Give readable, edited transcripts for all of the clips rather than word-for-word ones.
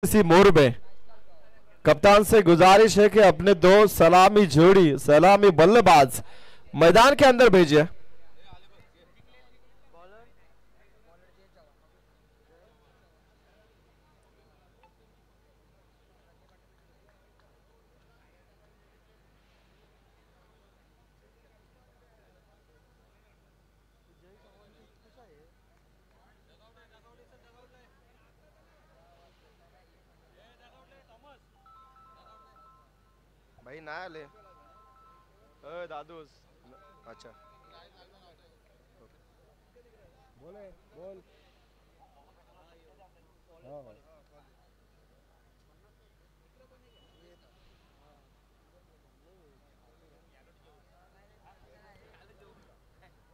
इसी मोरबे कप्तान से गुजारिश है कि अपने दो सलामी बल्लेबाज मैदान के अंदर भेजिए। भाई ना ले दादू अच्छा बोले बोल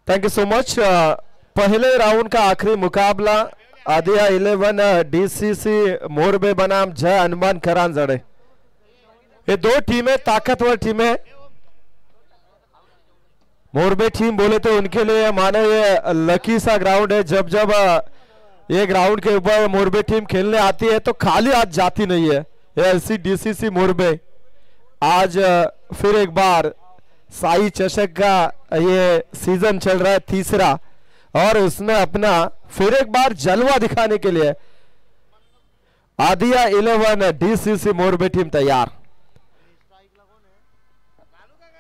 थैंक यू सो मच। पहले राउंड का आखिरी मुकाबला आदिया 11 डीसीसी मोरबे बनाम जय हनुमान करांजड़े। ये दो टीमें ताकतवर टीमें। मोरबे टीम बोले तो उनके लिए मानो ये लकी सा ग्राउंड है। जब जब ये ग्राउंड के ऊपर मोरबे टीम खेलने आती है तो खाली हाथ जाती नहीं है। ये ऐसी डीसीसी मोरबे आज फिर एक बार साई चषक का ये सीजन चल रहा है तीसरा, और उसमें अपना फिर एक बार जलवा दिखाने के लिए आदिया 11 डीसीसी मोरबे टीम तैयार।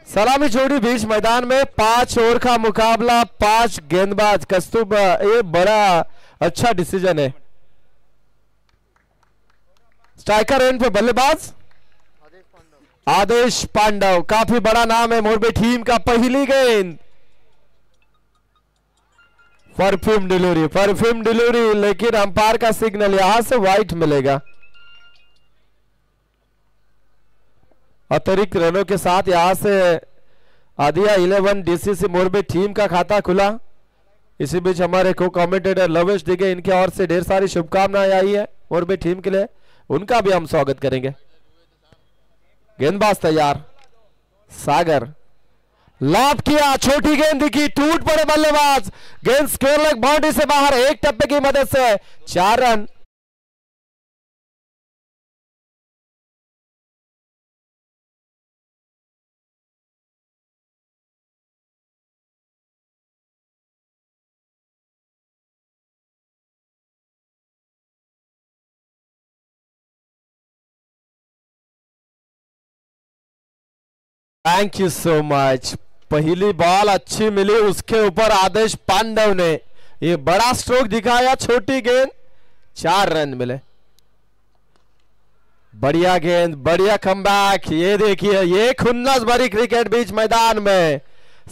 सलामी जोड़ी बीच मैदान में 5 ओवर का मुकाबला, 5 गेंदबाज। कस्तूब ये बड़ा अच्छा डिसीजन है। स्ट्राइकर एंड पे बल्लेबाज आदेश पांडव, काफी बड़ा नाम है मोरबे टीम का। पहली गेंद परफ्यूम डिलीवरी, लेकिन अंपायर का सिग्नल यहां से वाइट मिलेगा। अतिरिक्त रनों के साथ यहां से आदिया 11 डीसीसी मोरबे टीम का खाता खुला। इसी बीच हमारे को कमेंटेटर लवेश दिगे, इनकी ओर से ढेर सारी शुभकामनाएं आई है मोरबे टीम के लिए, उनका भी हम स्वागत करेंगे। गेंदबाज तैयार, सागर लॉब किया, छोटी गेंद दिखी, टूट पड़े बल्लेबाज, गेंद स्क्वायर लेग बाउंड्री से बाहर। एक टप्पे की मदद से 4 run. Thank you so much. पहली बॉल अच्छी मिली, उसके ऊपर आदेश पांडव ने ये बड़ा स्ट्रोक दिखाया, छोटी गेंद, 4 रन मिले। बढ़िया गेंद, बढ़िया कमबैक। ये देखिए, ये खुन्नस भरी क्रिकेट बीच मैदान में,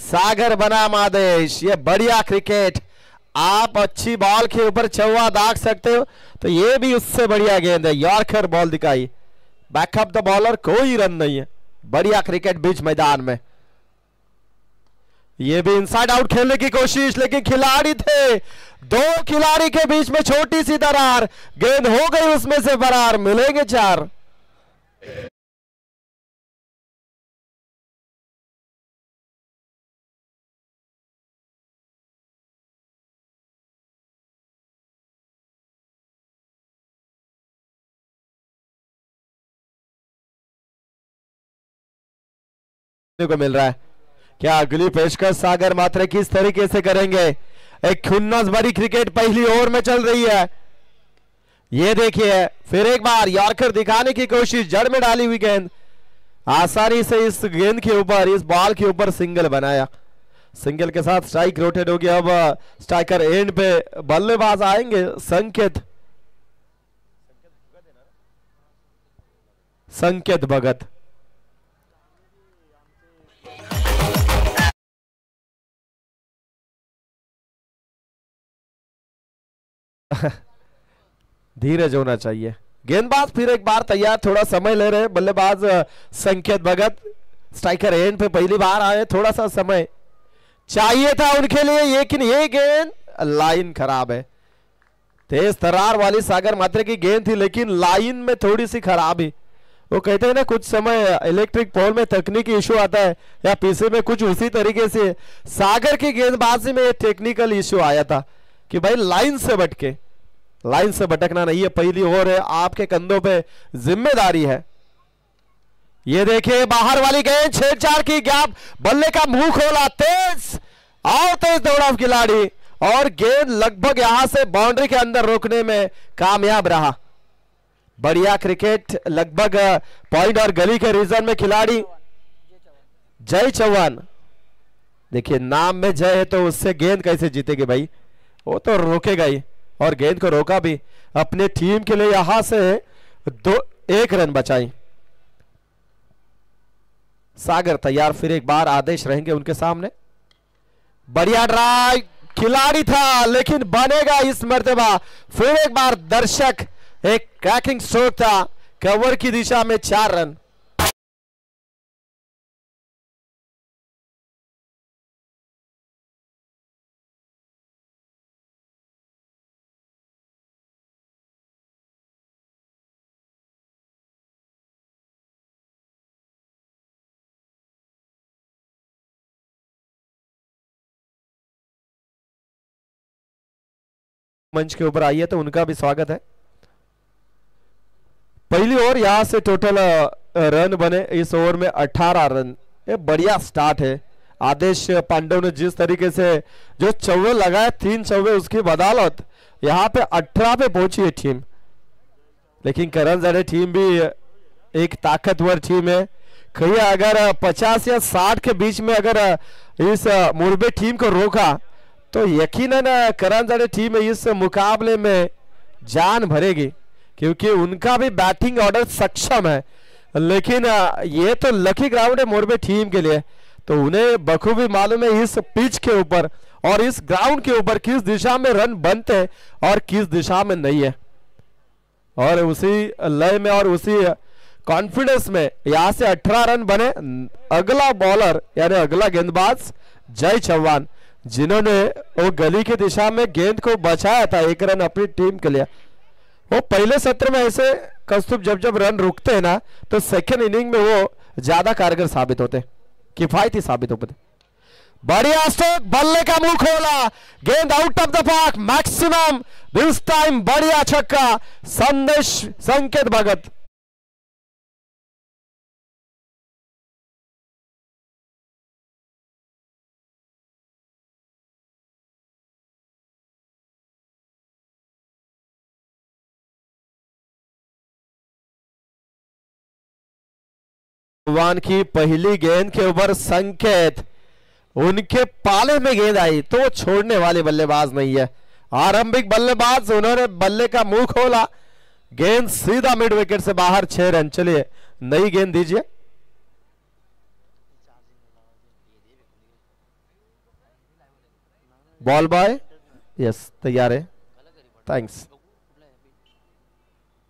सागर बनाम आदेश, ये बढ़िया क्रिकेट। आप अच्छी बॉल के ऊपर चौवा दाग सकते हो, तो ये भी उससे बढ़िया गेंद है। यॉर्कर बॉल दिखाई, बैकअप द बॉलर, कोई रन नहीं है। बढ़िया क्रिकेट बीच मैदान में। ये भी इनसाइड आउट खेलने की कोशिश, लेकिन खिलाड़ी थे, 2 खिलाड़ी के बीच में छोटी सी दरार, गेंद हो गई उसमें से फरार। मिलेंगे 4। को मिल रहा है। क्या अगली पेशकश सागर मात्रे किस तरीके से करेंगे? एक खुन्नस भरी क्रिकेट पहली ओवर में चल रही है। ये देखिए, फिर एक बार यॉर्कर दिखाने की कोशिश, जड़ में डाली हुई गेंद, आसानी से इस गेंद के ऊपर, इस बॉल के ऊपर सिंगल बनाया। सिंगल के साथ स्ट्राइक रोटेट हो गया। अब स्ट्राइकर एंड पे बल्लेबाज आएंगे, संकेत भगत। धीरज होना चाहिए। गेंदबाज फिर एक बार तैयार, थोड़ा समय ले रहे बल्लेबाज संकेत भगत। स्ट्राइकर एंड पे पहली बार आए, थोड़ा सा समय चाहिए था उनके लिए, लेकिन ये गेंद, लाइन खराब है। तेज तरार वाली सागर मात्रे की गेंद थी, लेकिन लाइन में थोड़ी सी खराबी। वो कहते हैं ना, कुछ समय इलेक्ट्रिक पोल में तकनीकी इशू आता है, या पीछे में कुछ उसी तरीके से सागर की गेंदबाजी में टेक्निकल इशू आया था कि भाई लाइन से बटके। लाइन से भटकना नहीं है, पहली ओवर है, आपके कंधों पे जिम्मेदारी है। ये देखिए बाहर वाली गेंद, छेड़छाड़ की गैप, बल्ले का मुंह खोला, तेज और तेज दौड़ा खिलाड़ी और गेंद लगभग यहां से बाउंड्री के अंदर रोकने में कामयाब रहा। बढ़िया क्रिकेट, लगभग पॉइंट और गली के रीजन में खिलाड़ी जय चौहान। देखिए नाम में जय है तो उससे गेंद कैसे जीतेगी भाई, वो तो रोकेगा ही और गेंद को रोका भी। अपने टीम के लिए यहां से 1 रन बचाई। सागर तैयार, फिर एक बार आदेश रहेंगे उनके सामने। बढ़िया ड्राइव, खिलाड़ी था लेकिन बनेगा इस मर्तबा। फिर एक बार दर्शक, एक क्रैकिंग स्ट्रोक था, कवर की दिशा में 4 रन। मंच के ऊपर आई है तो उनका भी स्वागत है। पहली ओवर यहां से टोटल रन बने इस ओवर में 18 रन। ये बढ़िया स्टार्ट है। आदेश पांडव ने जिस तरीके से जो चौवे लगाए, 3 चौवे, उसकी बदौलत यहां पे 18 पे पहुंची है टीम। लेकिन करण जड़े टीम भी एक ताकतवर टीम है। कहीं अगर 50 या 60 के बीच में अगर इस मुरबे टीम को रोका तो यकीनन करण जड़े टीम इस मुकाबले में जान भरेगी, क्योंकि उनका भी बैटिंग ऑर्डर सक्षम है। लेकिन ये तो लकी ग्राउंड है मोरबे टीम के लिए, तो उन्हें बखूबी मालूम है इस पिच के ऊपर और इस ग्राउंड के ऊपर किस दिशा में रन बनते हैं और किस दिशा में नहीं है। और उसी लय में और उसी कॉन्फिडेंस में यहां से 18 रन बने। अगला बॉलर यानी अगला गेंदबाज जय चौहान, जिन्होंने वो गली की दिशा में गेंद को बचाया था 1 रन अपनी टीम के लिए। वो पहले सत्र में ऐसे कस्तूब जब रन रुकते हैं ना, तो सेकेंड इनिंग में वो ज्यादा कारगर साबित होते, किफायती साबित होते। बढ़िया स्ट्रोक, बल्ले का मुंह खोला, गेंद out of the park, maximum this time. बढ़िया छक्का, संदेश संकेत भगत। चौहान की पहली गेंद के ऊपर संकेत, उनके पाले में गेंद आई तो वो छोड़ने वाले बल्लेबाज नहीं है। आरंभिक बल्लेबाज, उन्होंने बल्ले का मुंह खोला, गेंद सीधा मिड विकेट से बाहर, 6 रन। चलिए नई गेंद दीजिए। बॉल बॉय, यस तैयार है, थैंक्स।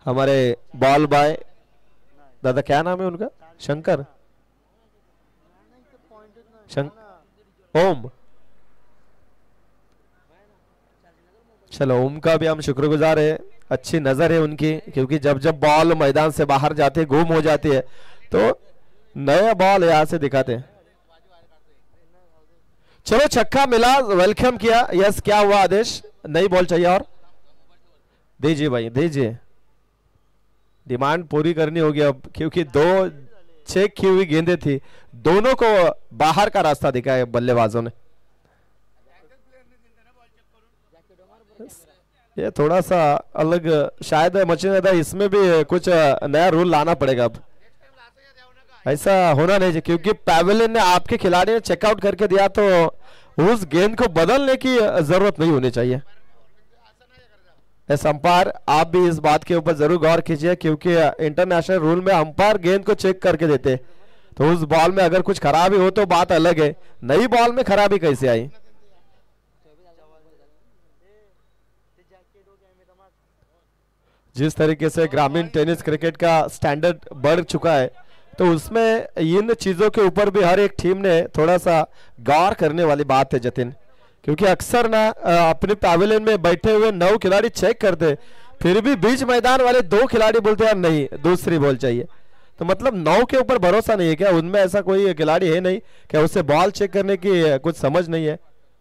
हमारे बॉल बॉय दादा, क्या नाम है उनका? शंकर, ओम। चलो ओम का भी हम शुक्रगुजार है, अच्छी नजर है उनकी, क्योंकि जब बॉल मैदान से बाहर जाती है, गुम हो जाती है, तो नया बॉल यहां से दिखाते हैं। चलो छक्का मिला, वेलकम किया। यस, क्या हुआ आदेश? नई बॉल चाहिए और दीजिए भाई, दीजिए। डिमांड पूरी करनी होगी अब, क्योंकि 2 चेक की हुई गेंदें थी, दोनों को बाहर का रास्ता दिखाया बल्लेबाजों ने। ये थोड़ा सा अलग शायद मचने था, इसमें भी कुछ नया रूल लाना पड़ेगा अब। ऐसा होना नहीं चाहिए, क्योंकि पैवेलियन ने आपके खिलाड़ी ने चेकआउट करके दिया तो उस गेंद को बदलने की जरूरत नहीं होनी चाहिए। अंपायर, आप भी इस बात के ऊपर जरूर गौर कीजिए, क्योंकि इंटरनेशनल रूल में अंपायर गेंद को चेक करके देते, तो उस बॉल में अगर कुछ खराबी हो तो बात अलग है, नई बॉल में खराबी कैसे आई? जिस तरीके से ग्रामीण टेनिस क्रिकेट का स्टैंडर्ड बढ़ चुका है, तो उसमें इन चीजों के ऊपर भी हर एक टीम ने थोड़ा सा गौर करने वाली बात है जतिन, क्योंकि अक्सर ना अपने पैवेलियन में बैठे हुए 9 खिलाड़ी चेक करते, फिर भी बीच मैदान वाले 2 खिलाड़ी बोलते हैं नहीं दूसरी बॉल चाहिए। तो मतलब 9 के ऊपर भरोसा नहीं है क्या? उनमें ऐसा कोई खिलाड़ी है नहीं क्या उसे बॉल चेक करने की कुछ समझ नहीं है?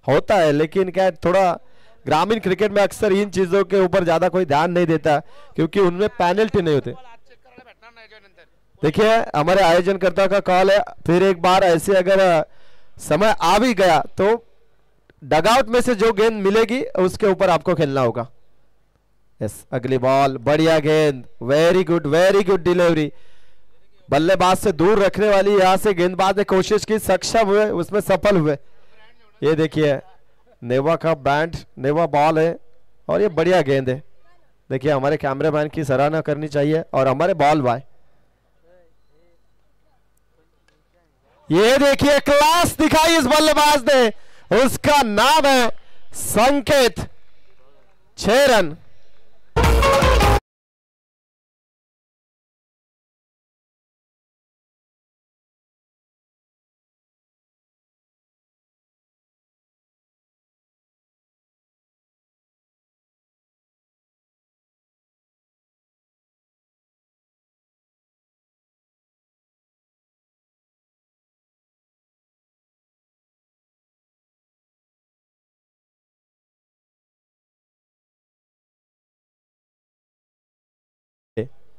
होता है, लेकिन क्या थोड़ा ग्रामीण क्रिकेट में अक्सर इन चीजों के ऊपर ज्यादा कोई ध्यान नहीं देता क्योंकि उनमें पेनल्टी नहीं होते। देखिए हमारे आयोजनकर्ता का कॉल है, फिर एक बार ऐसे अगर समय आ भी गया तो डगआउट में से जो गेंद मिलेगी उसके ऊपर आपको खेलना होगा। यस, अगली बॉल, बढ़िया गेंद, वेरी गुड डिलीवरी, बल्लेबाज से दूर रखने वाली यहां से गेंदबाज ने कोशिश की, सक्षम हुए, उसमें सफल हुए। ये देखिए नेवा का बैंड, नेवा बॉल है और ये बढ़िया गेंद है। देखिए हमारे कैमरामैन की सराहना करनी चाहिए और हमारे बॉल बॉय, ये देखिए क्लास दिखाई इस बल्लेबाज ने, उसका नाम है संकेत। 6 रन।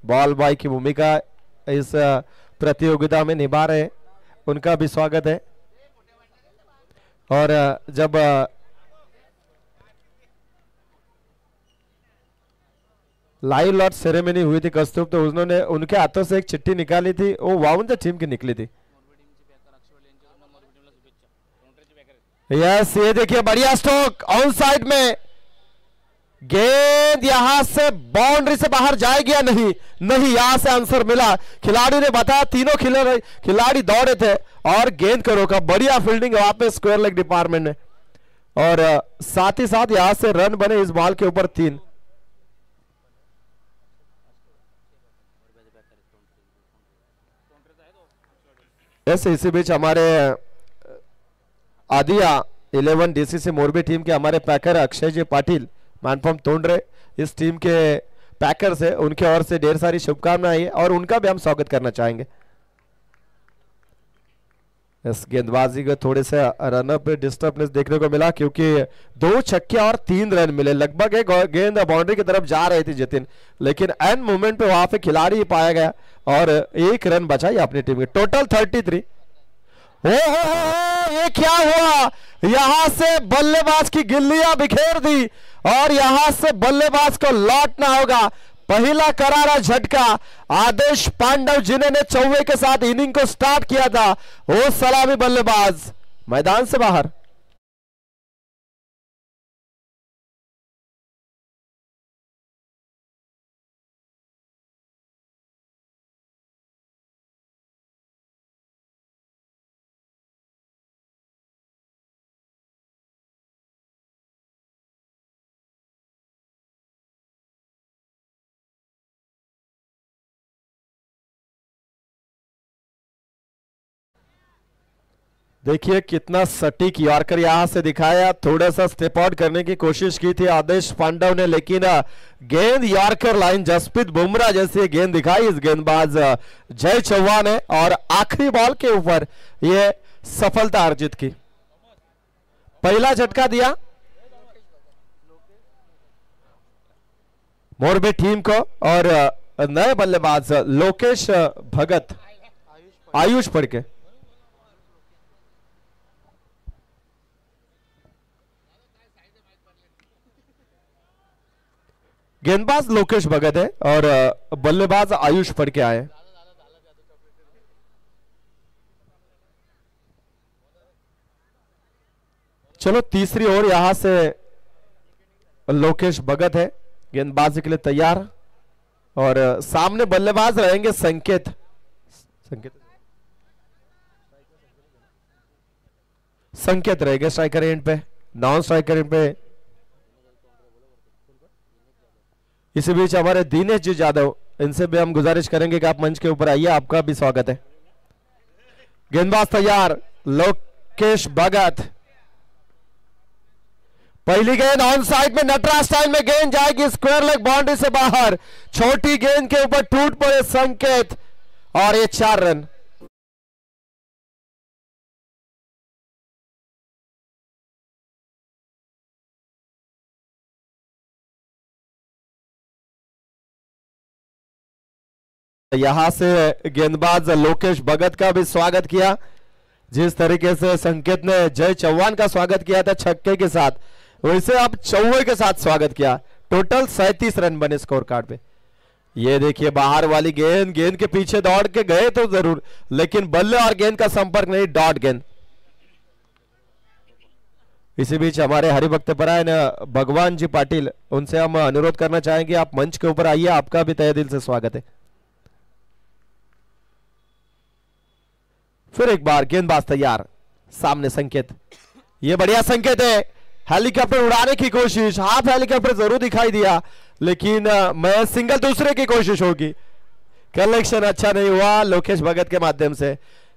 बॉल बॉय की भूमिका इस प्रतियोगिता में निभा रहे, उनका भी स्वागत है। और जब लाइव लॉट सेरेमनी हुई थी कस्तूर, तो उन्होंने उनके हाथों से एक चिट्ठी निकाली थी, वो वाउंड टीम की निकली थी। यस, ये देखिए बढ़िया स्ट्रोक, ऑन साइड में गेंद यहां से बाउंड्री से बाहर जाएगी या नहीं? नहीं, यहां से आंसर मिला। खिलाड़ी ने बताया, तीनों खिलाड़ी दौड़े थे और गेंद को रोका। बढ़िया फील्डिंग वहां पे स्क्वायर लेग डिपार्टमेंट ने, और साथ ही साथ यहां से रन बने इस बॉल के ऊपर 3। ऐसे इसी बीच हमारे आदिया 11 डीसीसी मोरबी टीम के हमारे पैकर अक्षय जी पाटिल मानफम तोंडरे इस टीम के पैकर से, उनके ओर से ढेर सारी शुभकामनाएं है और उनका भी हम स्वागत करना चाहेंगे। इस गेंदबाजी को थोड़े से रनअप पे डिस्टर्बनेस देखने को मिला क्योंकि 2 छक्के और 3 रन मिले। लगभग एक गेंद बाउंड्री की तरफ जा रही थी जितिन, लेकिन एंड मोमेंट पे वहां पे खिलाड़ी पाया गया और 1 रन बचाई अपनी टीम की। टोटल 33। ये क्या हुआ? यहां से बल्लेबाज की गिल्लियां बिखेर दी और यहां से बल्लेबाज को लौटना होगा। पहला करारा झटका आदेश पांडव जिन्होंने 94 के साथ इनिंग को स्टार्ट किया था, वो सलामी बल्लेबाज मैदान से बाहर। देखिए कितना सटीक यॉर्कर यहां से दिखाया, थोड़ा सा स्टेप आउट करने की कोशिश की थी आदेश पांडव ने, लेकिन गेंद यॉर्कर लाइन जसप्रीत बुमराह जैसी गेंद दिखाई इस गेंदबाज जय चौहान ने और आखिरी बॉल के ऊपर ये सफलता अर्जित की। पहला झटका दिया मोरबी टीम को और नए बल्लेबाज लोकेश भगत, आयुष पड़के। गेंदबाज लोकेश भगत है और बल्लेबाज आयुष पढ़ के आए। चलो तीसरी ओवर यहां से लोकेश भगत है गेंदबाजी के लिए तैयार और सामने बल्लेबाज रहेंगे संकेत। संकेत रहेगा स्ट्राइकर एंड पे, नॉन स्ट्राइकर एंड पे। इसी बीच हमारे दिनेश जी यादव, इनसे भी हम गुजारिश करेंगे कि आप मंच के ऊपर आइए, आपका भी स्वागत है। गेंदबाज तैयार लोकेश भगत, पहली गेंद ऑन साइड में नटराज स्टाइल में गेंद जाएगी स्क्वायर लेग बाउंड्री से बाहर, छोटी गेंद के ऊपर टूट पड़े संकेत और ये 4 रन। यहां से गेंदबाज लोकेश भगत का भी स्वागत किया। जिस तरीके से संकेत ने जय चौहान का स्वागत किया था छक्के के साथ, वैसे आप चौवे के साथ स्वागत किया। टोटल 37 रन बने स्कोर कार्ड पे। ये देखिए बाहर वाली गेंद, गेंद के पीछे दौड़ के गए तो जरूर, लेकिन बल्ले और गेंद का संपर्क नहीं, डॉट गेंद। इसी बीच हमारे हरिभक्त परायण भगवान जी पाटिल, उनसे हम अनुरोध करना चाहेंगे आप मंच के ऊपर आइए, आपका भी तहे दिल से स्वागत है। फिर एक बार गेंदबाज तैयार, सामने संकेत, ये बढ़िया संकेत है। हेलीकॉप्टर उड़ाने की कोशिश, हाफ हेलीकॉप्टर जरूर दिखाई दिया, लेकिन मैं सिंगल दूसरे की कोशिश होगी। कलेक्शन अच्छा नहीं हुआ लोकेश भगत के माध्यम से।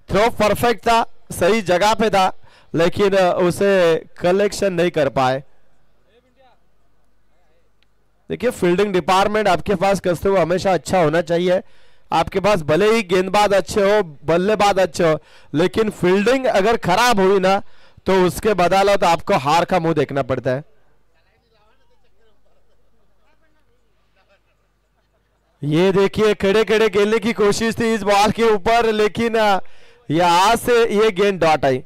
थ्रो परफेक्ट था, सही जगह पे था, लेकिन उसे कलेक्शन नहीं कर पाए। देखिए फील्डिंग डिपार्टमेंट आपके पास कसते हुए हमेशा अच्छा होना चाहिए। आपके पास भले ही गेंदबाज अच्छे हो, बल्लेबाज अच्छे हो, लेकिन फील्डिंग अगर खराब हुई ना तो उसके बदौलत आपको हार का मुंह देखना पड़ता है। ये देखिए खड़े खड़े खेलने की कोशिश थी इस बॉल के ऊपर, लेकिन यहां से ये गेंद डॉट आई।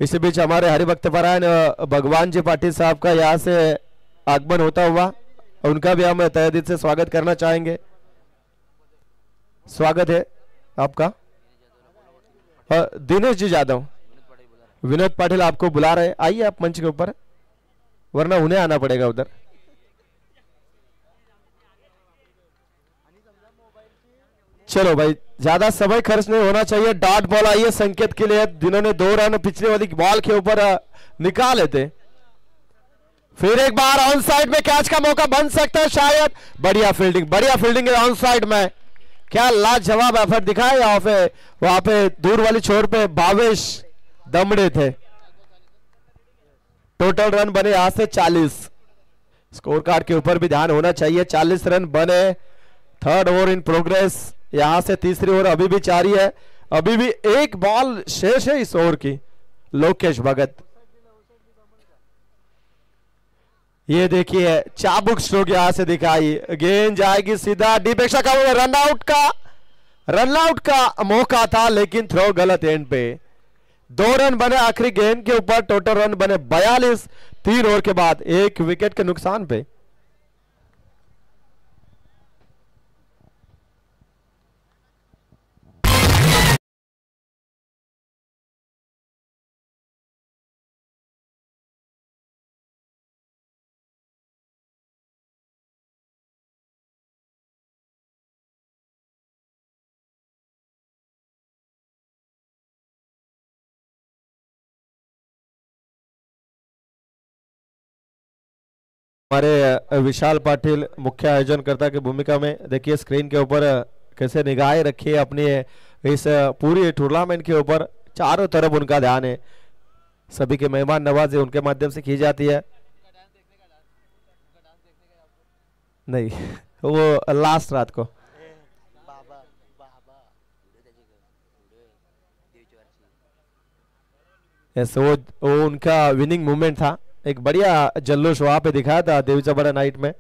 इसी बीच हमारे हरिभक्त परायण भगवान जी पाटिल साहब का यहां से आगमन होता हुआ, उनका भी हम तहे दिल से स्वागत करना चाहेंगे। स्वागत है आपका। दिनेश जी जादव, विनोद पाटिल आपको बुला रहे, आइए आप मंच के ऊपर, वरना उन्हें आना पड़ेगा उधर। चलो भाई, ज्यादा समय खर्च नहीं होना चाहिए। डॉट बॉल आई है संकेत के लिए, जिन्होंने 2 रन पिछले वाली बॉल के ऊपर निकाले थे। फिर एक बार ऑन साइड में कैच का मौका बन सकता है शायद। बढ़िया फील्डिंग है ऑन साइड में। क्या लाजवाब एफर्ट दिखाया वहां पे दूर वाली छोर पे भावेश दमड़े थे। टोटल रन बने यहां से 40। स्कोर कार्ड के ऊपर भी ध्यान होना चाहिए। 40 रन बने। Third over in progress. यहां से तीसरी ओवर अभी भी जारी है। अभी भी एक बॉल शेष है इस ओवर की। लोकेश भगत, ये देखिए चाबुक स्ट्रोक यहां से दिखाई, गेंद जाएगी सीधा डीप एक्स्ट्रा का। रनआउट का मौका था, लेकिन थ्रो गलत एंड पे। 2 रन बने आखिरी गेंद के ऊपर। टोटल रन बने 42 3 ओवर के बाद, 1 विकेट के नुकसान पे। हमारे विशाल पाटिल मुख्य आयोजनकर्ता की भूमिका में, देखिए स्क्रीन के ऊपर कैसे निगाहें रखी है अपनी इस पूरी टूर्नामेंट के ऊपर। चारों तरफ उनका ध्यान है, सभी के मेहमान नवाजी उनके माध्यम से की जाती है। नहीं वो लास्ट रात को ऐसे वो उनका विनिंग मूवमेंट था। एक बढ़िया जल्लोश वहां पे दिखाया था देवीचा बड़ा नाइट में।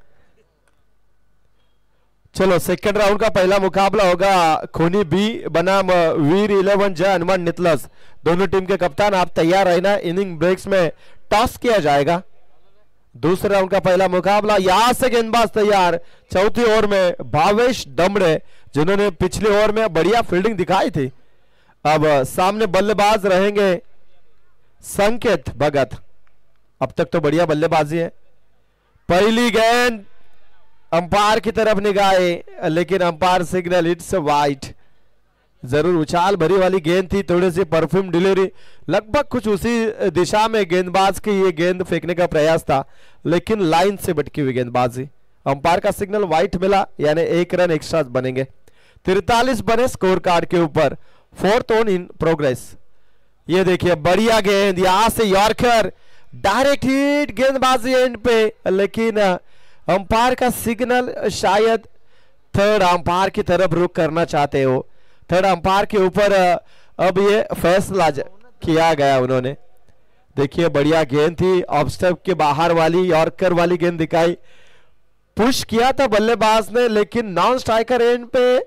चलो सेकंड राउंड का पहला मुकाबला होगा खूनी बी बनाम वीर 11 जय हनुमान नितलस। दोनों टीम के कप्तान आप तैयार रहना। इनिंग ब्रेक्स में टॉस किया जाएगा। दूसरे राउंड का पहला मुकाबला, यहां से गेंदबाज तैयार। चौथी ओवर में भावेश दमड़े, जिन्होंने पिछले ओवर में बढ़िया फील्डिंग दिखाई थी। अब सामने बल्लेबाज रहेंगे संकेत भगत। अब तक तो बढ़िया बल्लेबाजी है। पहली गेंद अंपायर की तरफ निगाहे, लेकिन अंपायर सिग्नल इट्स वाइट। जरूर उछाल भरी वाली गेंद थी, थोड़ी सी परफ्यूम डिलीवरी, लगभग कुछ उसी दिशा में गेंदबाज की ये गेंद फेंकने का प्रयास था, लेकिन लाइन से भटकी हुई गेंदबाजी। अंपायर का सिग्नल वाइट मिला, यानी 1 रन एक्स्ट्रा बनेंगे। 43 बने स्कोर कार्ड के ऊपर। 4th over in progress. ये देखिए बढ़िया गेंद, यहां से यॉर्कर, डायरेक्ट हिट, गेंदबाजी एंड पे, लेकिन अंपायर का सिग्नल शायद थर्ड अंपायर की तरफ रुख करना चाहते हो। थर्ड अंपायर के ऊपर अब ये फैसला किया गया उन्होंने। देखिए बढ़िया गेंद थी, ऑफ स्टंप के बाहर वाली यॉर्कर वाली गेंद दिखाई। पुश किया था बल्लेबाज ने, लेकिन नॉन स्ट्राइकर एंड पे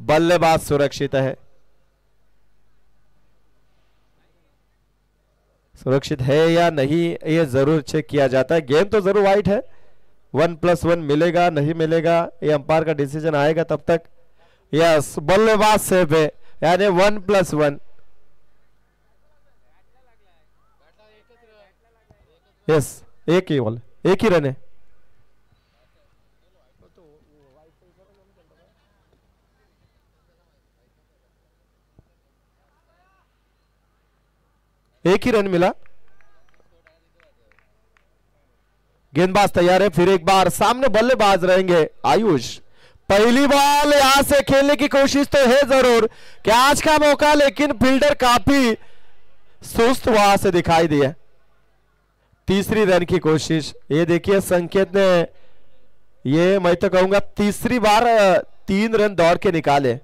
बल्लेबाज सुरक्षित है। सुरक्षित है या नहीं ये जरूर चेक किया जाता है। गेम तो जरूर वाइट है। 1+1 मिलेगा नहीं मिलेगा ये अंपायर का डिसीजन आएगा तब तक। यस, बल्लेबाज सेफ है, यानी 1+1। यस, एक ही बॉल, एक ही रन है। एक ही रन मिला। गेंदबाज तैयार है, फिर एक बार सामने बल्लेबाज रहेंगे आयुष। पहली बॉल यहां से खेलने की कोशिश तो है जरूर, कैच का मौका, लेकिन फील्डर काफी सुस्त वहां से दिखाई दिया। तीसरी रन की कोशिश, ये देखिए संकेत ने, ये मैं तो कहूंगा तीसरी बार 3 रन दौड़ के निकाले।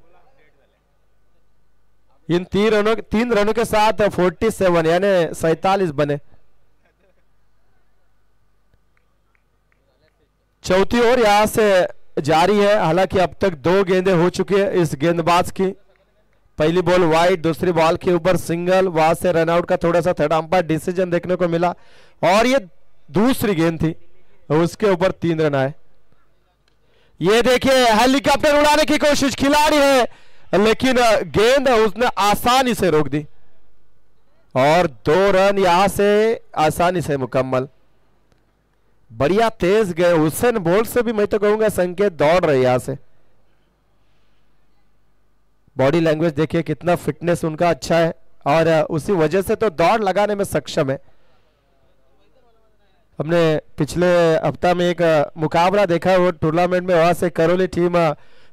इन 3 रनों के साथ 47 यानी 47 बने। चौथी ओवर यहां से जारी है। हालांकि अब तक 2 गेंदें हो चुकी है इस गेंदबाज की। पहली बॉल वाइड, दूसरी बॉल के ऊपर सिंगल, वहां से रनआउट का थोड़ा सा थर्ड अंपायर डिसीजन देखने को मिला, और ये दूसरी गेंद थी, उसके ऊपर 3 रन आए। ये देखिए हेलीकॉप्टर उड़ाने की कोशिश, खिलाड़ी है लेकिन गेंद उसने आसानी से रोक दी, और 2 रन यहां से आसानी से मुकम्मल। बढ़िया तेज गए हुसैन बोल्ट से भी मैं तो कहूंगा संकेत दौड़ रहे यहां से। बॉडी लैंग्वेज देखिए, कितना फिटनेस उनका अच्छा है, और उसी वजह से तो दौड़ लगाने में सक्षम है। हमने पिछले हफ्ता में एक मुकाबला देखा, वो टूर्नामेंट में, वहां से करौली टीम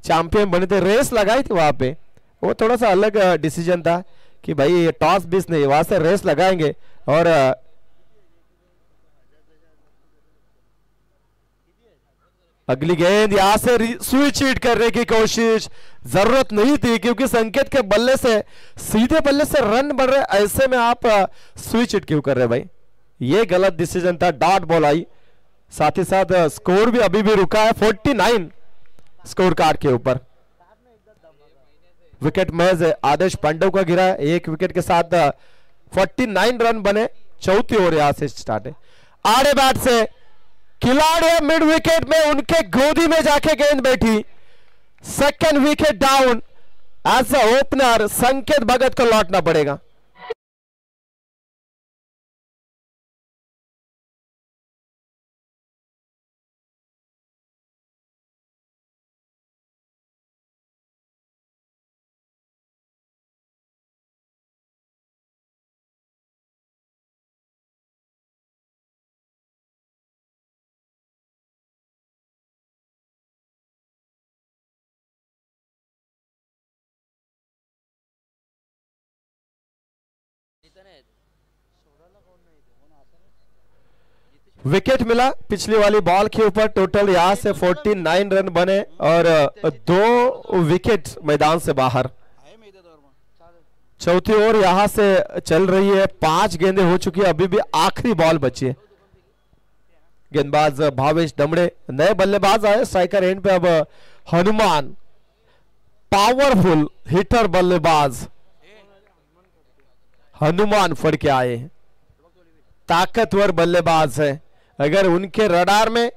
चैंपियन बने थे, रेस लगाई थी वहां पे। वो थोड़ा सा अलग डिसीजन था कि भाई टॉस बीस नहीं, वहां से रेस लगाएंगे। और अगली गेंद यहां से स्विच हिट करने की कोशिश, जरूरत नहीं थी क्योंकि संकेत के बल्ले से, सीधे बल्ले से रन बढ़ रहे, ऐसे में आप स्विच हिट क्यों कर रहे भाई? ये गलत डिसीजन था। डॉट बॉल आई, साथ ही साथ स्कोर भी अभी भी रुका है 49 स्कोर कार्ड के ऊपर। विकेट महज आदेश पांडव का गिरा है, 1 विकेट के साथ 49 रन बने। चौथी ओवर यहां से स्टार्ट है। आड़े बैट से खिलाड़ी मिड विकेट में, उनके गोदी में जाके गेंद बैठी। Second wicket down. As a opener Sanket Bhagat को लौटना पड़ेगा। विकेट मिला पिछली वाली बॉल के ऊपर। टोटल यहां से 49 रन बने, और 2 विकेट मैदान से बाहर। चौथी ओवर यहां से चल रही है, 5 गेंदें हो चुकी है, अभी भी आखिरी बॉल बची है। गेंदबाज भावेश दमड़े, नए बल्लेबाज आए स्ट्राइकर एंड पे। अब हनुमान, पावरफुल हिटर बल्लेबाज हनुमान फड़ के आए, ताकतवर बल्लेबाज है। अगर उनके रडार में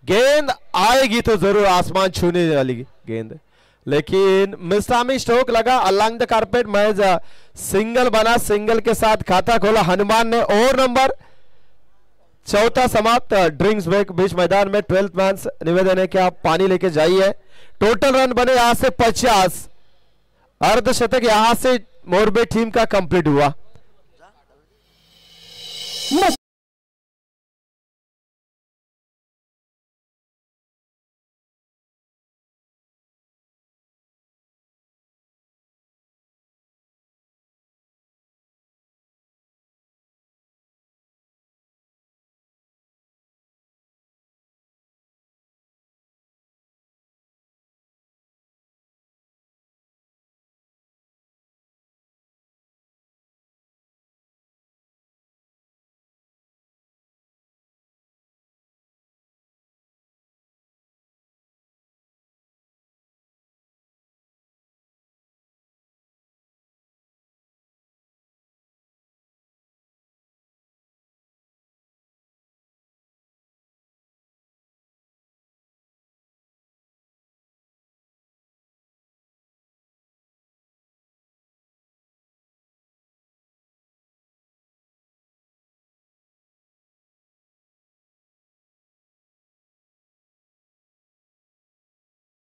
गेंद आएगी तो जरूर आसमान छूने वाली गेंद, लेकिन मिसामी स्ट्रोक लगा अलॉन्ग द कारपेट, महज सिंगल बना। सिंगल के साथ खाता खोला हनुमान ने। ओवर नंबर 4 समाप्त। ड्रिंक्स ब्रेक बीच मैदान में। 12th मैन निवेदन है कि आप पानी लेके जाइए। टोटल रन बने यहां से 50। अर्धशतक यहां से मोरबे टीम का कंप्लीट हुआ।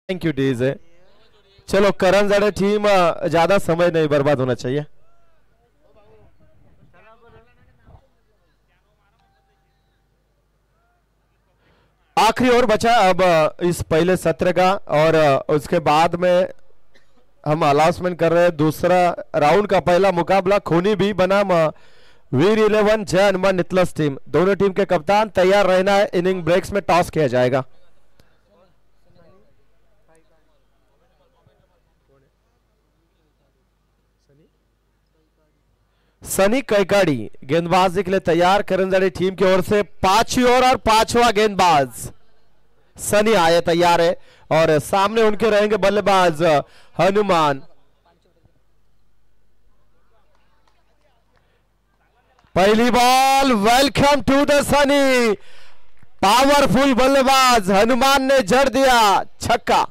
Thank you DJ. चलो करण जड़े टीम ज्यादा समय नहीं बर्बाद होना चाहिए। आखिरी ओवर बचा अब इस पहले सत्र का, और उसके बाद में हम अनाउंसमेंट कर रहे हैं दूसरा राउंड का पहला मुकाबला खूनी भी बनाम वीर 11 जय हनुमान नितलस टीम। दोनों टीम के कप्तान तैयार रहना है। इनिंग ब्रेक्स में टॉस किया जाएगा। सनी कैकाड़ी गेंदबाजी के लिए तैयार। करंजाड़ी टीम की ओर से पांचवी ओवर और पांचवा गेंदबाज सनी आए तैयार है, और सामने उनके रहेंगे बल्लेबाज हनुमान। पहली ball, welcome to the sunny. Powerful बल्लेबाज हनुमान ने जड़ दिया छक्का।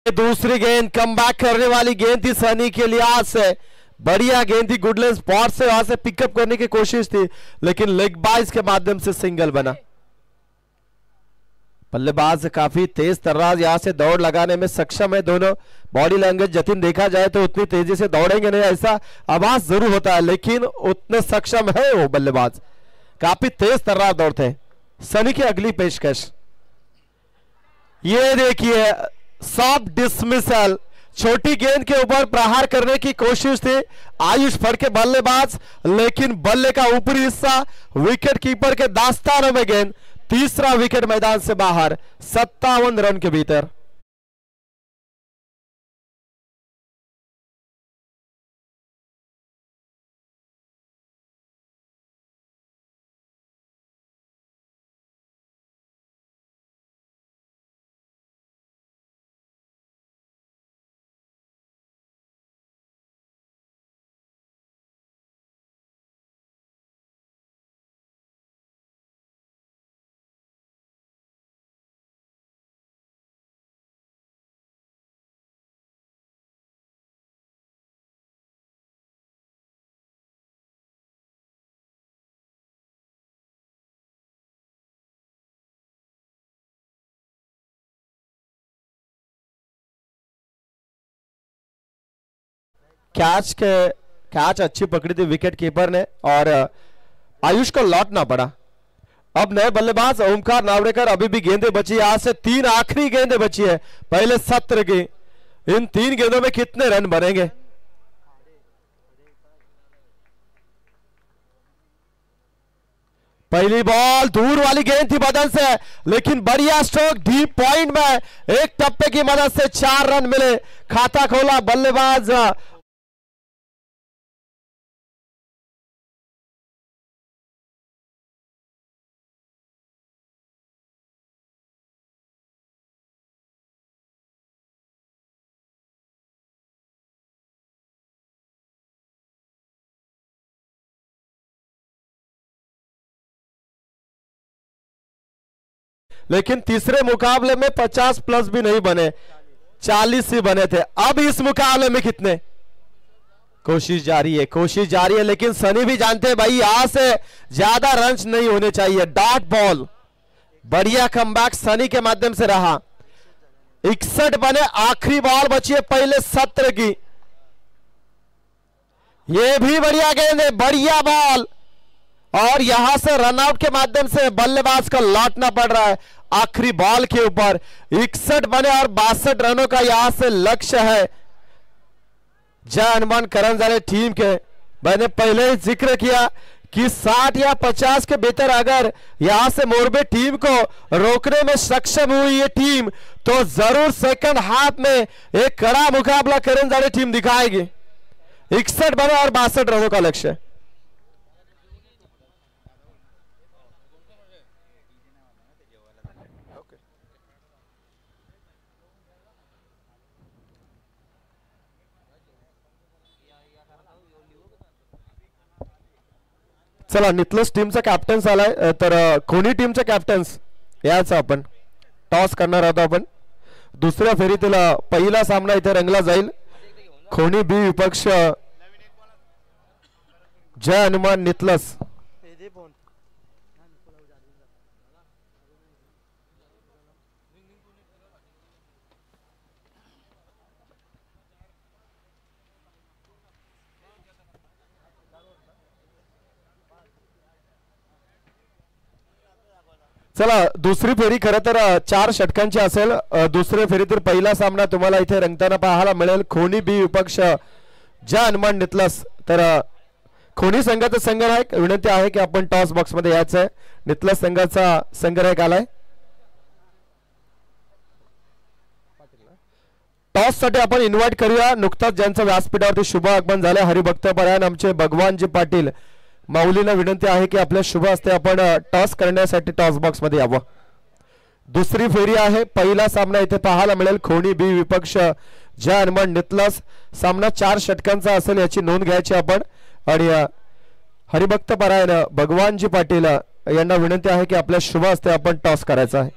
दूसरी गेंद कमबैक करने वाली गेंद थी सनी के लिहाज से। बढ़िया गेंद थी, गुडलेस स्पॉट से वहां से पिकअप करने की कोशिश थी, लेकिन लेग बाइज के माध्यम से सिंगल बना। बल्लेबाज काफी तेज तर्राज यहां से दौड़ लगाने में सक्षम है। दोनों बॉडी लैंग्वेज जतिन देखा जाए तो उतनी तेजी से दौड़ेंगे नहीं ऐसा आभास जरूर होता है, लेकिन उतने सक्षम है वो बल्लेबाज। काफी तेज तर्राज दौड़ते हैं। सनी की अगली पेशकश ये देखिए, सॉफ्ट डिसमिसल। छोटी गेंद के ऊपर प्रहार करने की कोशिश थी आयुष फड़ के बल्लेबाज, लेकिन बल्ले का ऊपरी हिस्सा विकेट कीपर के दास्तानों में गेंद। तीसरा विकेट मैदान से बाहर 57 रन के भीतर। कैच अच्छी पकड़ी थी विकेट कीपर ने, और आयुष को लौटना पड़ा। अब नए बल्लेबाज ओमकार नावड़ेकर। अभी भी गेंदें बची, यहां से 3 आखिरी गेंदें बची है पहले सत्र की। इन 3 गेंदों में कितने रन बनेंगे? पहली बॉल, दूर वाली गेंद थी बदन से, लेकिन बढ़िया स्ट्रोक डीप पॉइंट में एक टप्पे की मदद से 4 रन मिले। खाता खोला बल्लेबाज लेकिन तीसरे मुकाबले में 50 प्लस भी नहीं बने, 40 ही बने थे। अब इस मुकाबले में कितने? कोशिश जारी है, कोशिश जारी है, लेकिन सनी भी जानते हैं भाई यहां से ज्यादा रन नहीं होने चाहिए। डॉट बॉल, बढ़िया कमबैक सनी के माध्यम से रहा। 61 बने, आखिरी बॉल बची है पहले सत्र की। ये भी बढ़िया गेंद है, बढ़िया बॉल, और यहां से रनआउट के माध्यम से बल्लेबाज को लौटना पड़ रहा है आखिरी बॉल के ऊपर। 61 बने और 62 रनों का यहां से लक्ष्य है जय हनुमान करंजाले टीम के। मैंने पहले ही जिक्र किया कि 60 या 50 के भीतर अगर यहां से मोरबी टीम को रोकने में सक्षम हुई ये टीम, तो जरूर सेकंड हाफ में एक कड़ा मुकाबला करंजाले टीम दिखाएगी। 61 बने और 62 रनों का लक्ष्य। चला नितलस टीमचा कॅप्टन्स आलाय तर खोनी टीमचा कॅप्टन्स याचा आपण टॉस करणार आहोत आपण दुसऱ्या फेरीतील पहिला सामना इथे रंगला जाईल खोनी बी विपक्ष जय हनुमान नितलस चला दुसरी फेरी खरं तर 4 षटकांची असेल दुसऱ्या फेरीतील पहिला सामना तुम्हाला इथे रंगताना पाहायला मिळेल खोनी बी विपक्ष जय हनुमान नितलस तर खोनी संघाचा संघनायक विनंती आहे की आपण टॉस बॉक्स मध्ये यायचं आहे नितलस संघाचा संघनायक आलाय टॉस साठी आपण इन्व्हाइट करूया नुकताच ज्यांचं व्यासपीठावरती शुभ आगमन झालंय हरिभक्त परायण आमचे भगवानजी पाटील माऊलीला विनंती आहे की आपल्या शुभ हस्ते आपण टॉस करण्यासाठी टॉस बॉक्स मध्ये यावं दुसरी फेरी आहे पहिला सामना इथे पाहायला मिळेल खोनी बी विपक्ष जय हनुमान नितलस सामना 4 षटकांचा असेल याची नोंद घ्यायची आपण आणि हरिभक्त परायण भगवानजी पाटील यांना विनंती आहे की आपल्या शुभ हस्ते आपण टॉस करायचा आहे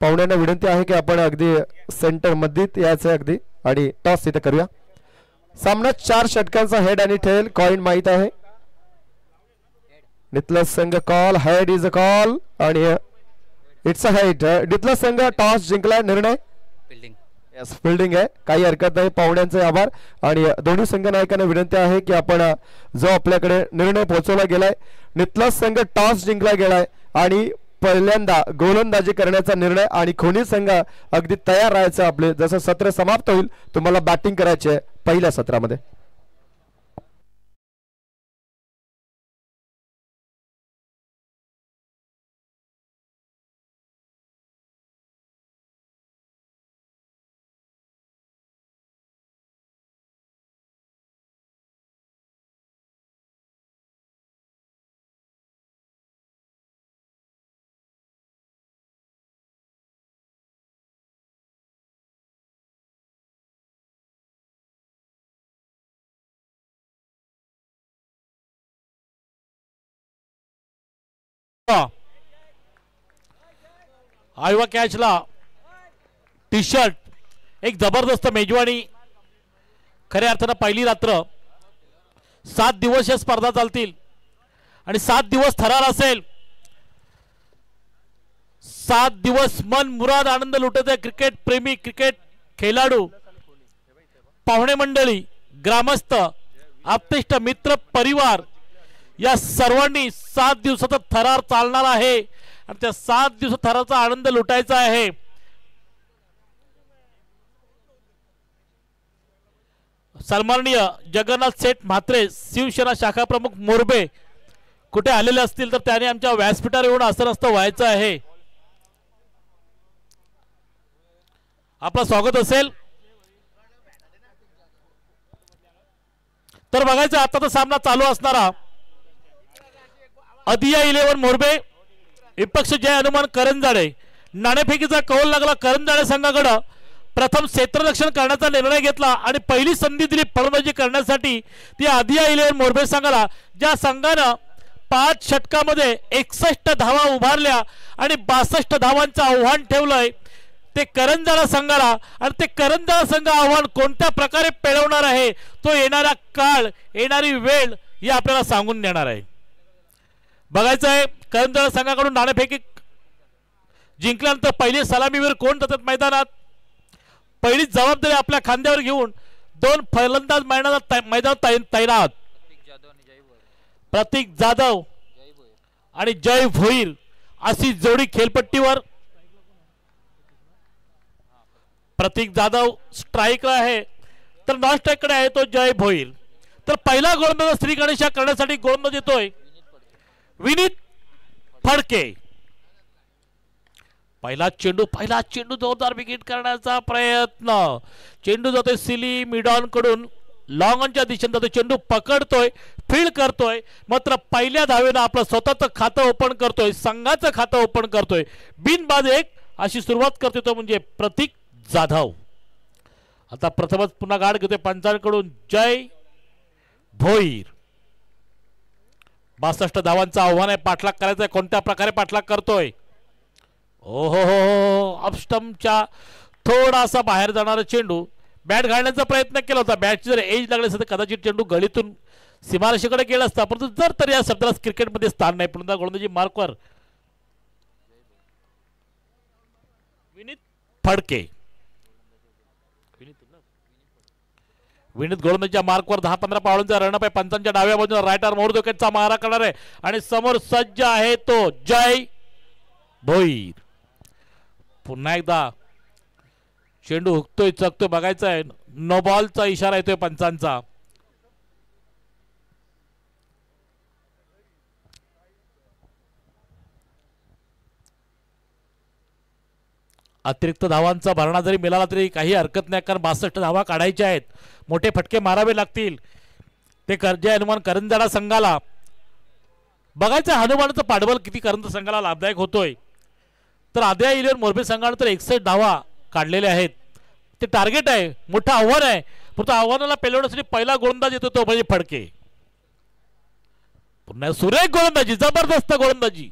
पाहुण्यांना विनंती आहे की आपण अगदी सेंटर मध्येच यायचं अगदी आणि टॉस इथे करूया सामना 4 षटकांचा हेड आणि टेल कॉइन माहित आहे नितलस संघ call head is a call आणि इट्स अ हेड नितलस संघ टॉस जिंकलाय निर्णय फिल्डिंग यस फिल्डिंग आहे काही हरकत नाही पाहुण्यांचे आभार आणि दोन्ही संघ नायकांना विनंती आहे की आपण जो आपल्याकडे निर्णय पोहोचवला गेलाय नितलस संघ टॉस जिंकला गेलाय आणि पहिल्यांदा गोलंदाजी करण्याचा निर्णय आणि खोनी संघ अगदी तयार राहायचं आपले जसं सत्र समाप्त होईल तुम्हाला बॅटिंग करायची आहे पहिल्या सत्रामध्ये आयवा कॅचला टी शर्ट एक जबरदस्त मेजवानी खऱ्या अर्थानं पहिली रात्र 7 दिवस या स्पर्धा चालतील आणि 7 दिवस थरार असेल 7 दिवस मन मुराद आनंद लुटत आहे क्रिकेट प्रेमी क्रिकेट खेळाडू पाहुणे मंडळी ग्रामस्थ आप्तेष्ट मित्र परिवार या सर्वांनी 7 दिवसाचा थरार चालणार आहे आणि त्या 7 दिवस थराचा आनंद लुटायचा आहे सन्माननीय जगन्नाथ सेठ म्हात्रे शिवसेना शाखा प्रमुख मोरबे कुठे आलेले असतील तर त्याने आमच्या व्यासपीठावर येऊन असं नसतं व्हायचं आहे आपलं स्वागत असेल तर बघायचं आता तर सामना चालू असणारा अदिया 11 मोरबे विपक्ष जय हनुमान करंजाडे नाणेफेकीचा कौल लागला करंजाडे संघाकडे प्रथम क्षेत्ररक्षण करण्याचा निर्णय घेतला आणि पहिली संधी दिली फलंदाजी करण्यासाठी ती अदिया 11 मोरबे संघाला ज्या संघानं 5 षटकामध्ये 61 धावा उभारल्या आणि 62 धावांचं आव्हान ठेवलंय ते करंजाडा संघाला आणि ते करंजाडा संघ आव्हान कोणत्या प्रकारे पेलवणार आहे तो येणारा काळ येणारी वेळ ही आपल्याला सांगून देणार आहे बघायचं आहे करंजाडा संघाकडून नाणेफेकी जिंकल्यानंतर पहिली सलामीवीर कोण जातात मैदानात पहिली जबाबदारी आपल्या खांद्यावर घेऊन 2 फलंदाज मैदानात तैनात प्रतीक जाधव आणि जय भोईर अशी जोडी खेळपट्टीवर प्रतीक जाधव स्ट्राइक आहे तर नॉन स्ट्राइककडे आहे तो जय भोईर तर पहिला गोलंदाज श्री गणेशा करण्यासाठी गोलंदाज येतोय विनीत फडके पहिला चेंडू जोरदार विकेट करण्याचा प्रयत्न चेंडू जातोय सिली मिडॉन कडून लॉंग ऑनच्या दिशेने जातोय चेंडू पकडतोय फील्ड करतोय मात्र पहिल्या धावेनं आपलं स्वतःचं खातं ओपन करतोय संघाचं खातं ओपन करतोय बिनबाद एक अशी सुरुवात करतोय तो म्हणजे प्रतीक जाधव आता प्रथमच पुन्हा गाड घेतोय पंचांकडून जय भोईर 62 धावांचं आव्हान आहे, पाठलाग करायचा आहे. कोणत्या प्रकारे पाठलाग करतोय? ओहो हो, अपस्टम्पच्या थोडासा बाहेर जाणारा चेंडू. बॅट घालण्याचा प्रयत्न केला होता, बॅटची जर एज लागली असते तर कदाचित चेंडू गळीतून सीमारेषेकडे गेला असता, परंतु जर तर या शब्दाला क्रिकेटमध्ये स्थान नाही. पुन्हा गोलंदाजी मार्कवर विनीत फडके. विनीत गोलंदाजीच्या मार्कवर 10-15 पावलांचा रनअप आहे. पंचांच्या डाव्या बाजूला राईट आर्म ओव्हर विकेटचा मारा करणार आहे आणि समोर सज्ज आहे तो जय भोईर. पुन्हा एकदा चेंडू हुकतोय चकतोय बघायचा आहे. नो बॉलचा इशारा येतोय पंचांचा. अतिरिक्त धावांचा भरणा जरी मिळाला तरी काही हरकत नाही, कारण 62 धावा काढायच्या आहेत. मोठे फटके मारावे लागतील. ते जय हनुमान करंजाडा संघाला बघायचं हनुमानाचं पाठबळ किती करंज संघाला लाभदायक होतोय. तर आद्या इलेव्हन मोरबी संघाने तर 61 धावा काढलेल्या आहेत. ते टार्गेट आहे, मोठं आव्हान आहे. परंतु आव्हानाला पेलवण्यासाठी पहिला गोलंदाज येतो तो म्हणजे फडके. पुन्हा सुरेख गोलंदाजी, जबरदस्त गोलंदाजी.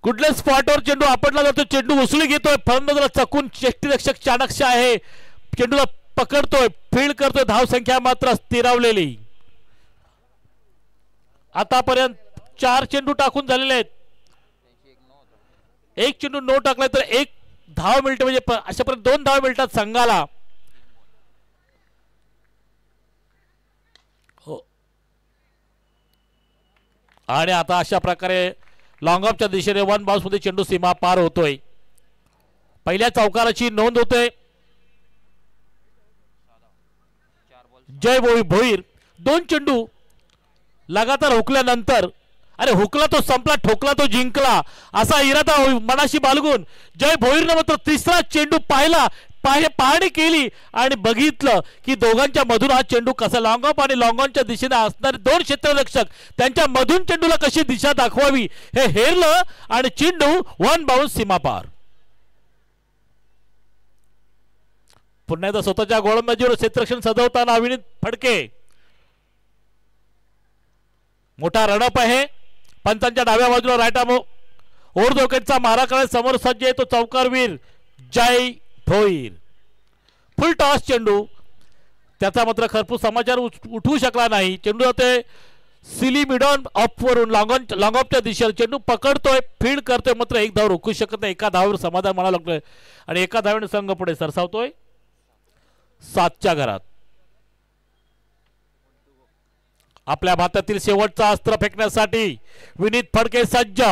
कुठल्या स्पॉटवर चेंडू आपटला जातो, चेंडू उसळी घेतोय, फलंदाजाला चकून यष्टीरक्षक चाणक्य आहे, चेंडूला पकडतोय, फील्ड करतोय. धाव संख्या मात्र स्थिरावलेली. आतापर्यंत 4 चेंडू टाकून झालेले आहेत. एक चेंडू नो टाकलाय तर 1 धाव मिळते, म्हणजे अशापर्यंत 2 धाव मिळतात संघाला. हो, आणि आता अशा प्रकारे लॉंग ऑफच्या दिशेने 1 बाउन्स मध्ये चेंडू सीमा पार होतोय. पहिल्या चौकाराची नोंद होते. जय भोईर 2 चेंडू लगातार हुकल्यानंतर, अरे हुकला तो संपला, ठोकला तो जिंकला असा इरादा मनाशी बाळगून जय भोईरनं मात्र तिसरा चेंडू पाहणी केली आणि बघितलं की दोघांच्या मधून हा चेंडू कसा लॉंग ऑफ आणि लॉंग ऑनच्या दिशेने असणारे 2 क्षेत्ररक्षक त्यांच्या मधून चेंडूला कशी दिशा दाखवावी हे हेरलं आणि चेंडू 1 बाउन्स सीमा पार. पुन्हा एकदा स्वतःच्या गोलंदाजीवर क्षेत्ररक्षण सजवताना विनीत फडके. मोठा रनअप आहे. पंचांच्या डाव्या बाजूला राईट आर्म ओव्हर विकेटचा मारा करत समोर सज्ज आहे तो चौकारवीर जय भोईर. फुल टॉस चेंडू, त्याचा मात्र खरपूस समाचार उठवू शकला नाही. चेंडू ते सिली मिडॉन ऑफ वरून लॉंग ऑफच्या दिशेला चेंडू पकडतोय, फील्ड करतोय, मात्र 1 धाव रोखू शकत नाही. 1 धावावर समाधान म्हणावं लागतोय आणि 1 धावेने संघ पुढे सरसावतोय 7च्या घरात. आपल्या भातातील शेवटचा अस्त्र फेकण्यासाठी विनीत फडके सज्ज.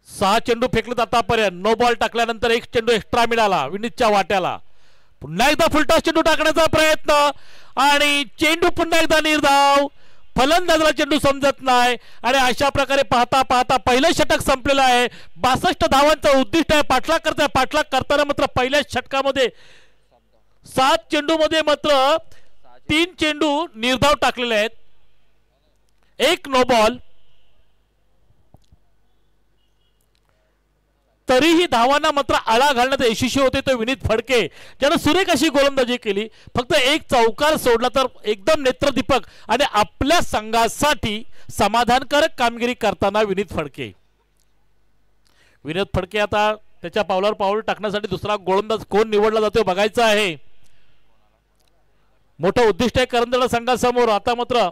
6 चेंडू फेकलेत आतापर्यंत. नो बॉल टाकल्यानंतर 1 चेंडू एक्स्ट्रा मिळाला विनीतच्या वाट्याला. पुन्हा एकदा फुलटॉस चेंडू टाकण्याचा प्रयत्न आणि चेंडू पुन्हा एकदा निर्धाव. फलंदाजाला चेंडू समजत नाही आणि अशा प्रकारे पाहता पाहता पहिलं षटक संपलेलं आहे. 62 धावांचं उद्दिष्ट आहे. पाठलाग करताना मात्र पहिल्या षटकामध्ये 7 चेंडू मध्ये मात्र 3 चेंडू निर्धाव टाकलेले आहेत. 1 नो बॉल. तरीही धावांना मात्र आळा घालण्यात यशस्वी होते तो विनीत फडके, ज्यानं सुरेख अशी गोलंदाजी केली. फक्त 1 चौकार सोडला तर एकदम नेत्रदीपक आणि आपल्या संघासाठी समाधानकारक कामगिरी करताना विनीत फडके. विनीत फडके आता त्याच्या पावलावर पाऊल टाकण्यासाठी दुसरा गोलंदाज कोण निवडला जातो बघायचं आहे. मोठं उद्दिष्ट आहे करंजडा संघासमोर. आता मात्र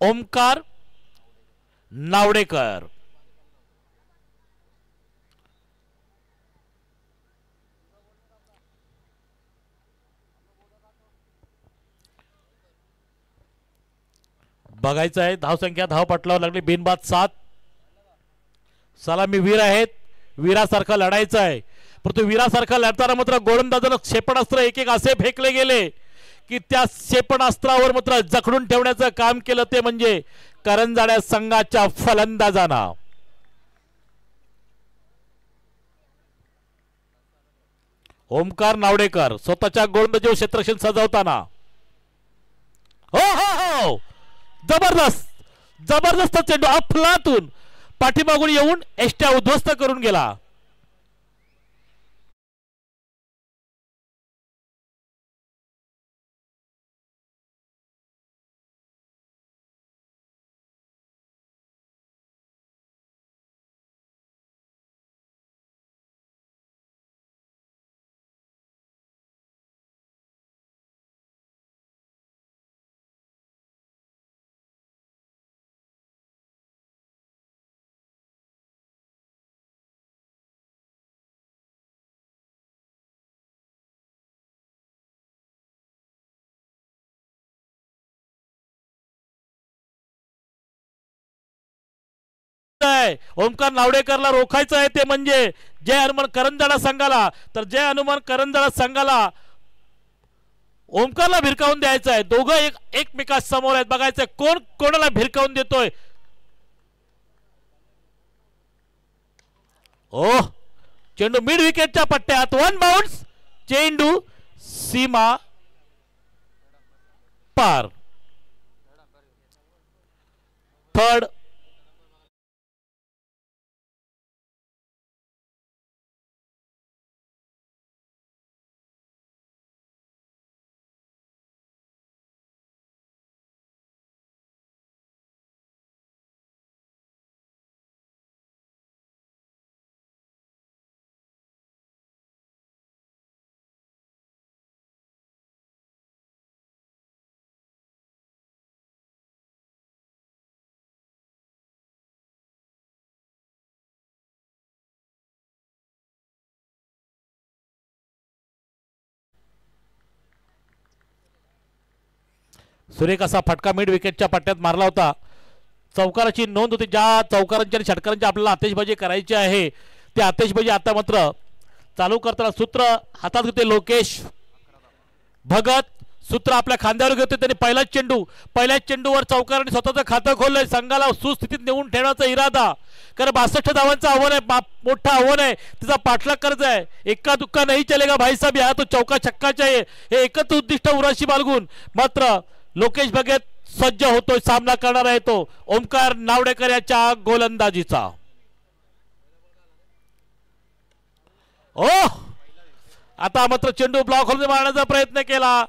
ओमकार नावडेकर. बघायचं आहे धावसंख्या, धाव पटलावर लागली बिनबाद 7. सलामी वीर आहेत, वीरासारखं लढायचं आहे. परंतु वीरासारखं लढताना मात्र गोलंदाजानं क्षेपणास्त्र एक असे फेकले गेले की त्या क्षेपणास्त्रावर मात्र जखडून ठेवण्याचं काम केलं ते म्हणजे करंजाड्या संघाच्या फलंदाजांना. ओमकार नावडेकर स्वतःच्या गोलंदाजीवर क्षेत्ररक्षण सजवताना. हो हो हो, जबरदस्त चेंडू अफलातून पाठीमागून येऊन एष्ट्या उद्ध्वस्त करून गेला. आहे ओमकार नावडेकरला रोखायचं आहे ते म्हणजे जय हनुमान करंजाडा संघाला. तर जय हनुमान करंजाडा संघाला ओमकारला भिरकावून द्यायचं आहे. दोघं एकमेका समोर आहेत. बघायचं कोण कोणाला भिरकावून देतोय. ओ चेंडू मिड विकेटच्या पट्ट्यात 1 बाउन्स. चेंडू सीमा पार. थर्ड सुरेख असा फटका मिड विकेटच्या पट्ट्यात मारला होता. चौकाराची नोंद होती. ज्या चौकारांची आणि षटकारांची आपल्याला आतिषबाजी करायची आहे ती आतिषबाजी आता मात्र चालू करताना सूत्र हातात घेते लोकेश भगत. सूत्र आपल्या खांद्यावर घेते. त्यांनी पहिल्याच चेंडूवर चौकारांनी स्वतःचं खातं खोललंय. संघाला सुस्थितीत नेऊन ठेवण्याचा इरादा. कारण 62 धावांचं आव्हान आहे. मोठं आव्हान आहे. तिचा पाठलाग करायचा आहे. एका दुक्का नाही चलेगा भाई साहब. या तो चौका छक्का चाहिए. हे एकच उद्दिष्ट उराशी बाळगून मात्र लोकेश भगत सज्ज होतोय. सामना करणार आहे तो ओमकार नावडेकर याच्या गोलंदाजीचा. ओ आता मात्र चेंडू ब्लॉक होल मारण्याचा प्रयत्न केला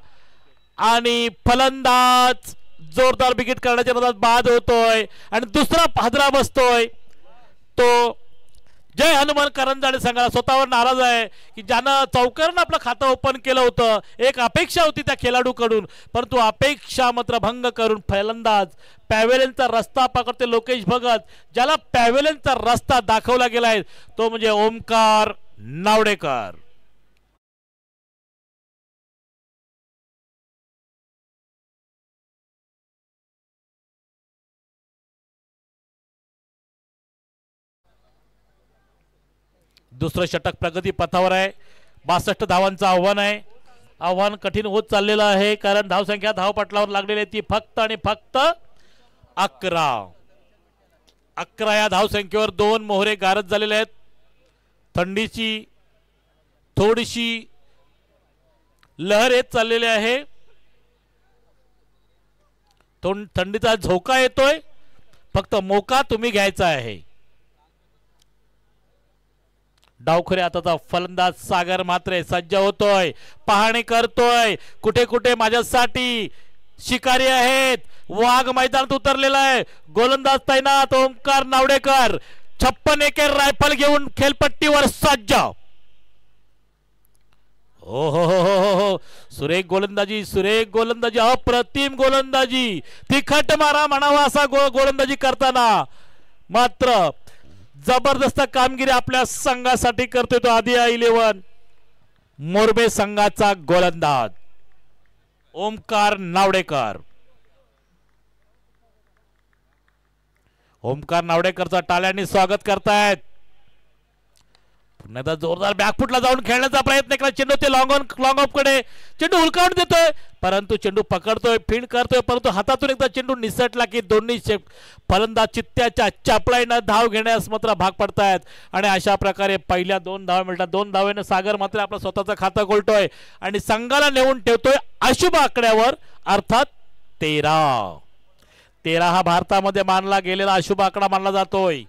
आणि फलंदाज जोरदार विकेट करण्याच्या नादात बाद होतोय आणि दुसरा हादरा बसतोय तो जय हनुमान करंजाडे संघाला. स्वतःवर नाराज आहे की ज्यानं चौकारानं आपलं खातं ओपन केलं होतं. एक अपेक्षा होती त्या खेळाडूकडून परंतु अपेक्षा मात्र भंग करून फलंदाज पॅव्हेलियनचा रस्ता पकडते लोकेश भगत. ज्याला पॅव्हेलियनचा रस्ता दाखवला गेलाय तो म्हणजे ओमकार नावडेकर. दुसरं षटक प्रगती पथावर आहे. 62 धावांचं आव्हान आहे. आव्हान कठीण होत चाललेलं आहे कारण धावसंख्या धावपटलावर लागलेली आहे ती फक्त आणि फक्त 11. या धावसंख्येवर 2 मोहरे गारद झालेले आहेत. थंडीची थोडीशी लहर येत चाललेली आहे. थंडीचा झोका येतोय. फक्त मोका तुम्ही घ्यायचा आहे. डावखरे आताचा फलंदाज सागर मात्रे सज्ज होतोय. पाहणी करतोय. कुठे कुठे माझ्यासाठी शिकारी आहेत. वाघ मैदानात उतरलेला आहे. गोलंदाज तैनात ओमकार नावडेकर 56 एकर रायफल घेऊन खेळपट्टीवर सज्ज. हो हो हो हो हो सुरेख गोलंदाजी अप्रतिम गोलंदाजी. तिखट मारा म्हणावा असा गोलंदाजी करताना मात्र जबरदस्त कामगिरी आपल्या संघासाठी करतोय तो आदिया 11 मोरबे संघाचा गोलंदाज ओमकार नावडेकर. ओमकार नावडेकरचा टाळ्यांनी स्वागत करतायत. पुन्हा एकदा जोरदार बॅकफुटला जाऊन खेळण्याचा प्रयत्न केला. चेंडू ते लॉंग ऑफ कडे चेंडू हुलकावून देतोय परंतु चेंडू पकडतोय फील्ड करतोय परंतु हातातून एकदा चेंडू निसटला की दोन्ही फलंदाज चित्त्याच्या चापळाईनं धाव घेण्यास मात्र भाग पडतायत आणि अशा प्रकारे पहिल्या 2 धावा मिळतात. 2 धावेनं सागर मात्र आपलं स्वतःचं खातं खोलतोय आणि संघाला नेऊन ठेवतोय अशुभ आकड्यावर अर्थात 13 हा भारतामध्ये मानला गेलेला अशुभ आकडा मानला जातोय.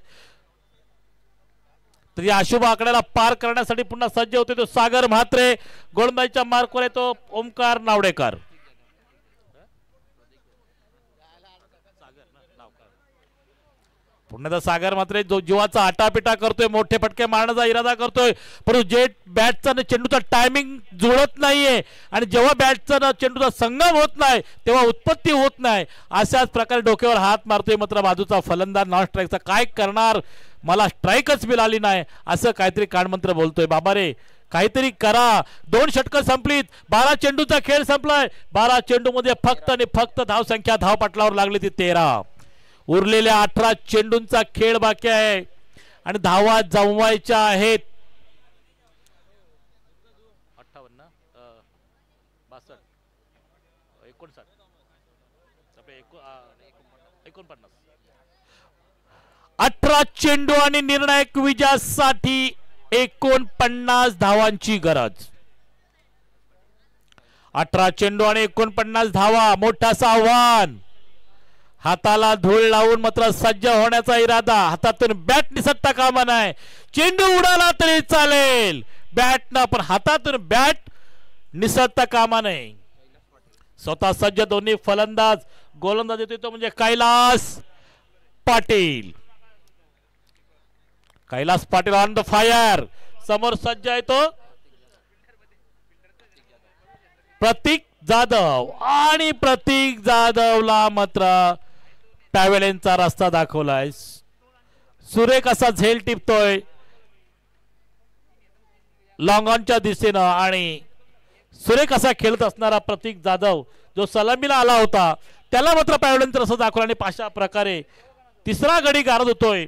तर या अशुभ आकड्याला पार करण्यासाठी पुन्हा सज्ज होते तो सागर म्हात्रे. गोलंदाजीच्या मार्कवर आहे तो ओमकार नावडेकर. पुन्हा सागर मात्र जो जीवाचा आटापिटा करतोय. मोठे फटके मारण्याचा इरादा करतोय परंतु जे बॅटचा चेंडूचा टायमिंग जुळत नाहीये आणि जेव्हा बॅटचा चेंडूचा संगम होत नाही तेव्हा उत्पत्ती होत नाही. अशाच प्रकारे डोक्यावर हात मारतोय मात्र बाजूचा फलंदाज नॉन स्ट्राईकचा. काय करणार मला स्ट्राईकच मिळाली नाही असं काहीतरी कानमंत्र बोलतोय. बाबा रे काहीतरी करा. 2 षटकं संपलीत. 12 चेंडूचा खेळ संपलाय. 12 चेंडू मध्ये फक्त आणि फक्त धावसंख्या धावपटलावर लागली ती 13. उरलेल्या 18 चेंडूंचा खेळ बाकी आहे आणि धावा जमवायच्या आहेत. 58 62 59 49 18 चेंडू आणि निर्णायक विजयासाठी 49 धावांची गरज. 18 चेंडू आणि 49 धावा, मोठासा आव्हान. हाताला धूळ लावून मात्र सज्ज होण्याचा इरादा. हातातून बॅट निसटता कामा नाही. चेंडू उडाला तरी चालेल, बॅट ना पण हातातून बॅट निसटता कामा नाही. स्वतः सज्ज दोन्ही फलंदाज. गोलंदाज येतो तो म्हणजे Kailas Patil. Kailas Patil on the fire. समोर सज्ज आहे तो प्रतीक जाधव आणि प्रतीक जाधवला मात्र पॅव्हेलियनचा रस्ता दाखवलाय. सुरेख असा झेल टिपतोय लॉंग ऑनच्या दिशेनं आणि सुरेख असा खेळत असणारा प्रतीक जाधव जो सलामीला आला होता त्याला मात्र पॅव्हेलियनचा रस्ता दाखवला आणि अशा प्रकारे तिसरा गडी गारद होतोय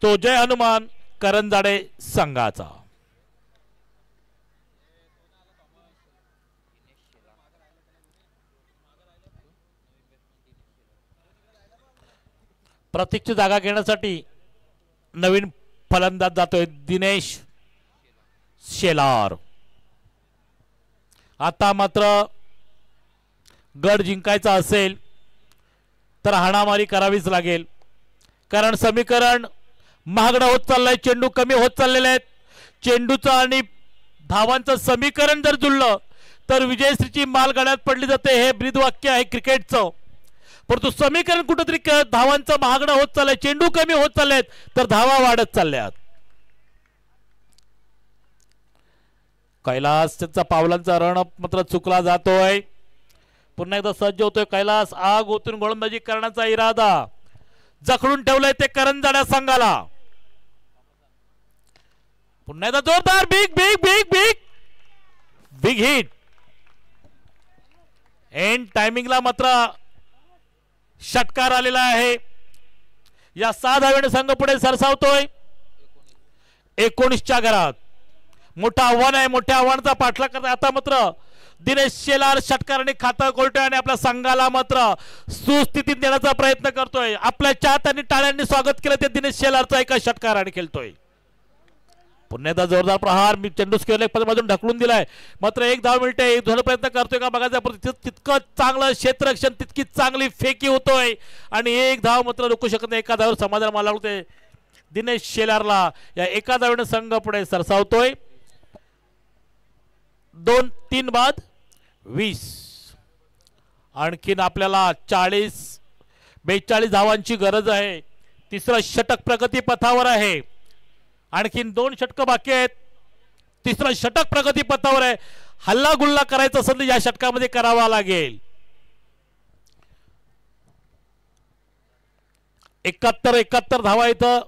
तो जय हनुमान करंजाडे संघाचा. प्रतीकची जागा घेण्यासाठी नवीन फलंदाज जातोय दिनेश शेलार. आता मात्र गड जिंकायचा असेल तर हाणामारी करावीच लागेल, कारण समीकरण महागडं होत चाललंय. चेंडू कमी होत चाललेले आहेत. चेंडूचं आणि धावांचं समीकरण जर जुळलं तर विजयश्रीची माल गळ्यात पडली जाते. हे ब्रीदवाक्य आहे क्रिकेटचं. परंतु समीकरण कुठेतरी धावांचं महागडं होत चाललंय, चेंडू कमी होत चाललेत तर धावा वाढत चालल्यात. कैलास त्यांचा पावलांचा रण मात्र चुकला जातोय. पुन्हा एकदा सज्ज होतोय कैलास. आग ओतून गोलंदाजी करण्याचा इरादा जखडून ठेवलाय ते करंजाड्या संघाला. पुन्हा एकदा जोरदार big big big big big hit. End टायमिंगला मात्र षटकार आलेला आहे. या 6 धावेने संघ पुढे सरसावतोय 19च्या घरात. मोठं आव्हान आहे. मोठ्या आव्हानाचा पाठलाग करत आता मात्र दिनेश शेलार षटकाराने खातं कोलतोय आणि आपल्या संघाला मात्र सुस्थितीत नेण्याचा प्रयत्न करतोय. आपल्या चाहत्यांनी टाळ्यांनी स्वागत केलं ते दिनेश शेलारचा एका षटकाराने खेळतोय. पुन्हा एकदा जोरदार प्रहार. मी चेंडू स्क्वेअर मधून ढकलून दिलाय. मात्र एक धाव मिळते. एक धोरण प्रयत्न करतोय का बघायचा. तितकं चांगलं क्षेत्ररक्षण, तितकी चांगली फेकी होतोय आणि एक धाव मात्र रोखू शकत नाही. एका धावावर समाधान मला होते दिनेश शेलारला. या एका धावेने संघ पुढे सरसावतोय 2-3 बाद 20. आणखीन आपल्याला 40-42 धावांची गरज आहे. तिसरं षटक प्रगती पथावर आहे. आणखीन 2 षटक बाकी आहेत. तिसरं षटक प्रगती पथावर आहे. हल्ला गुल्ला करायचा असेल तर या षटकामध्ये करावा लागेल. 71 धावा इथं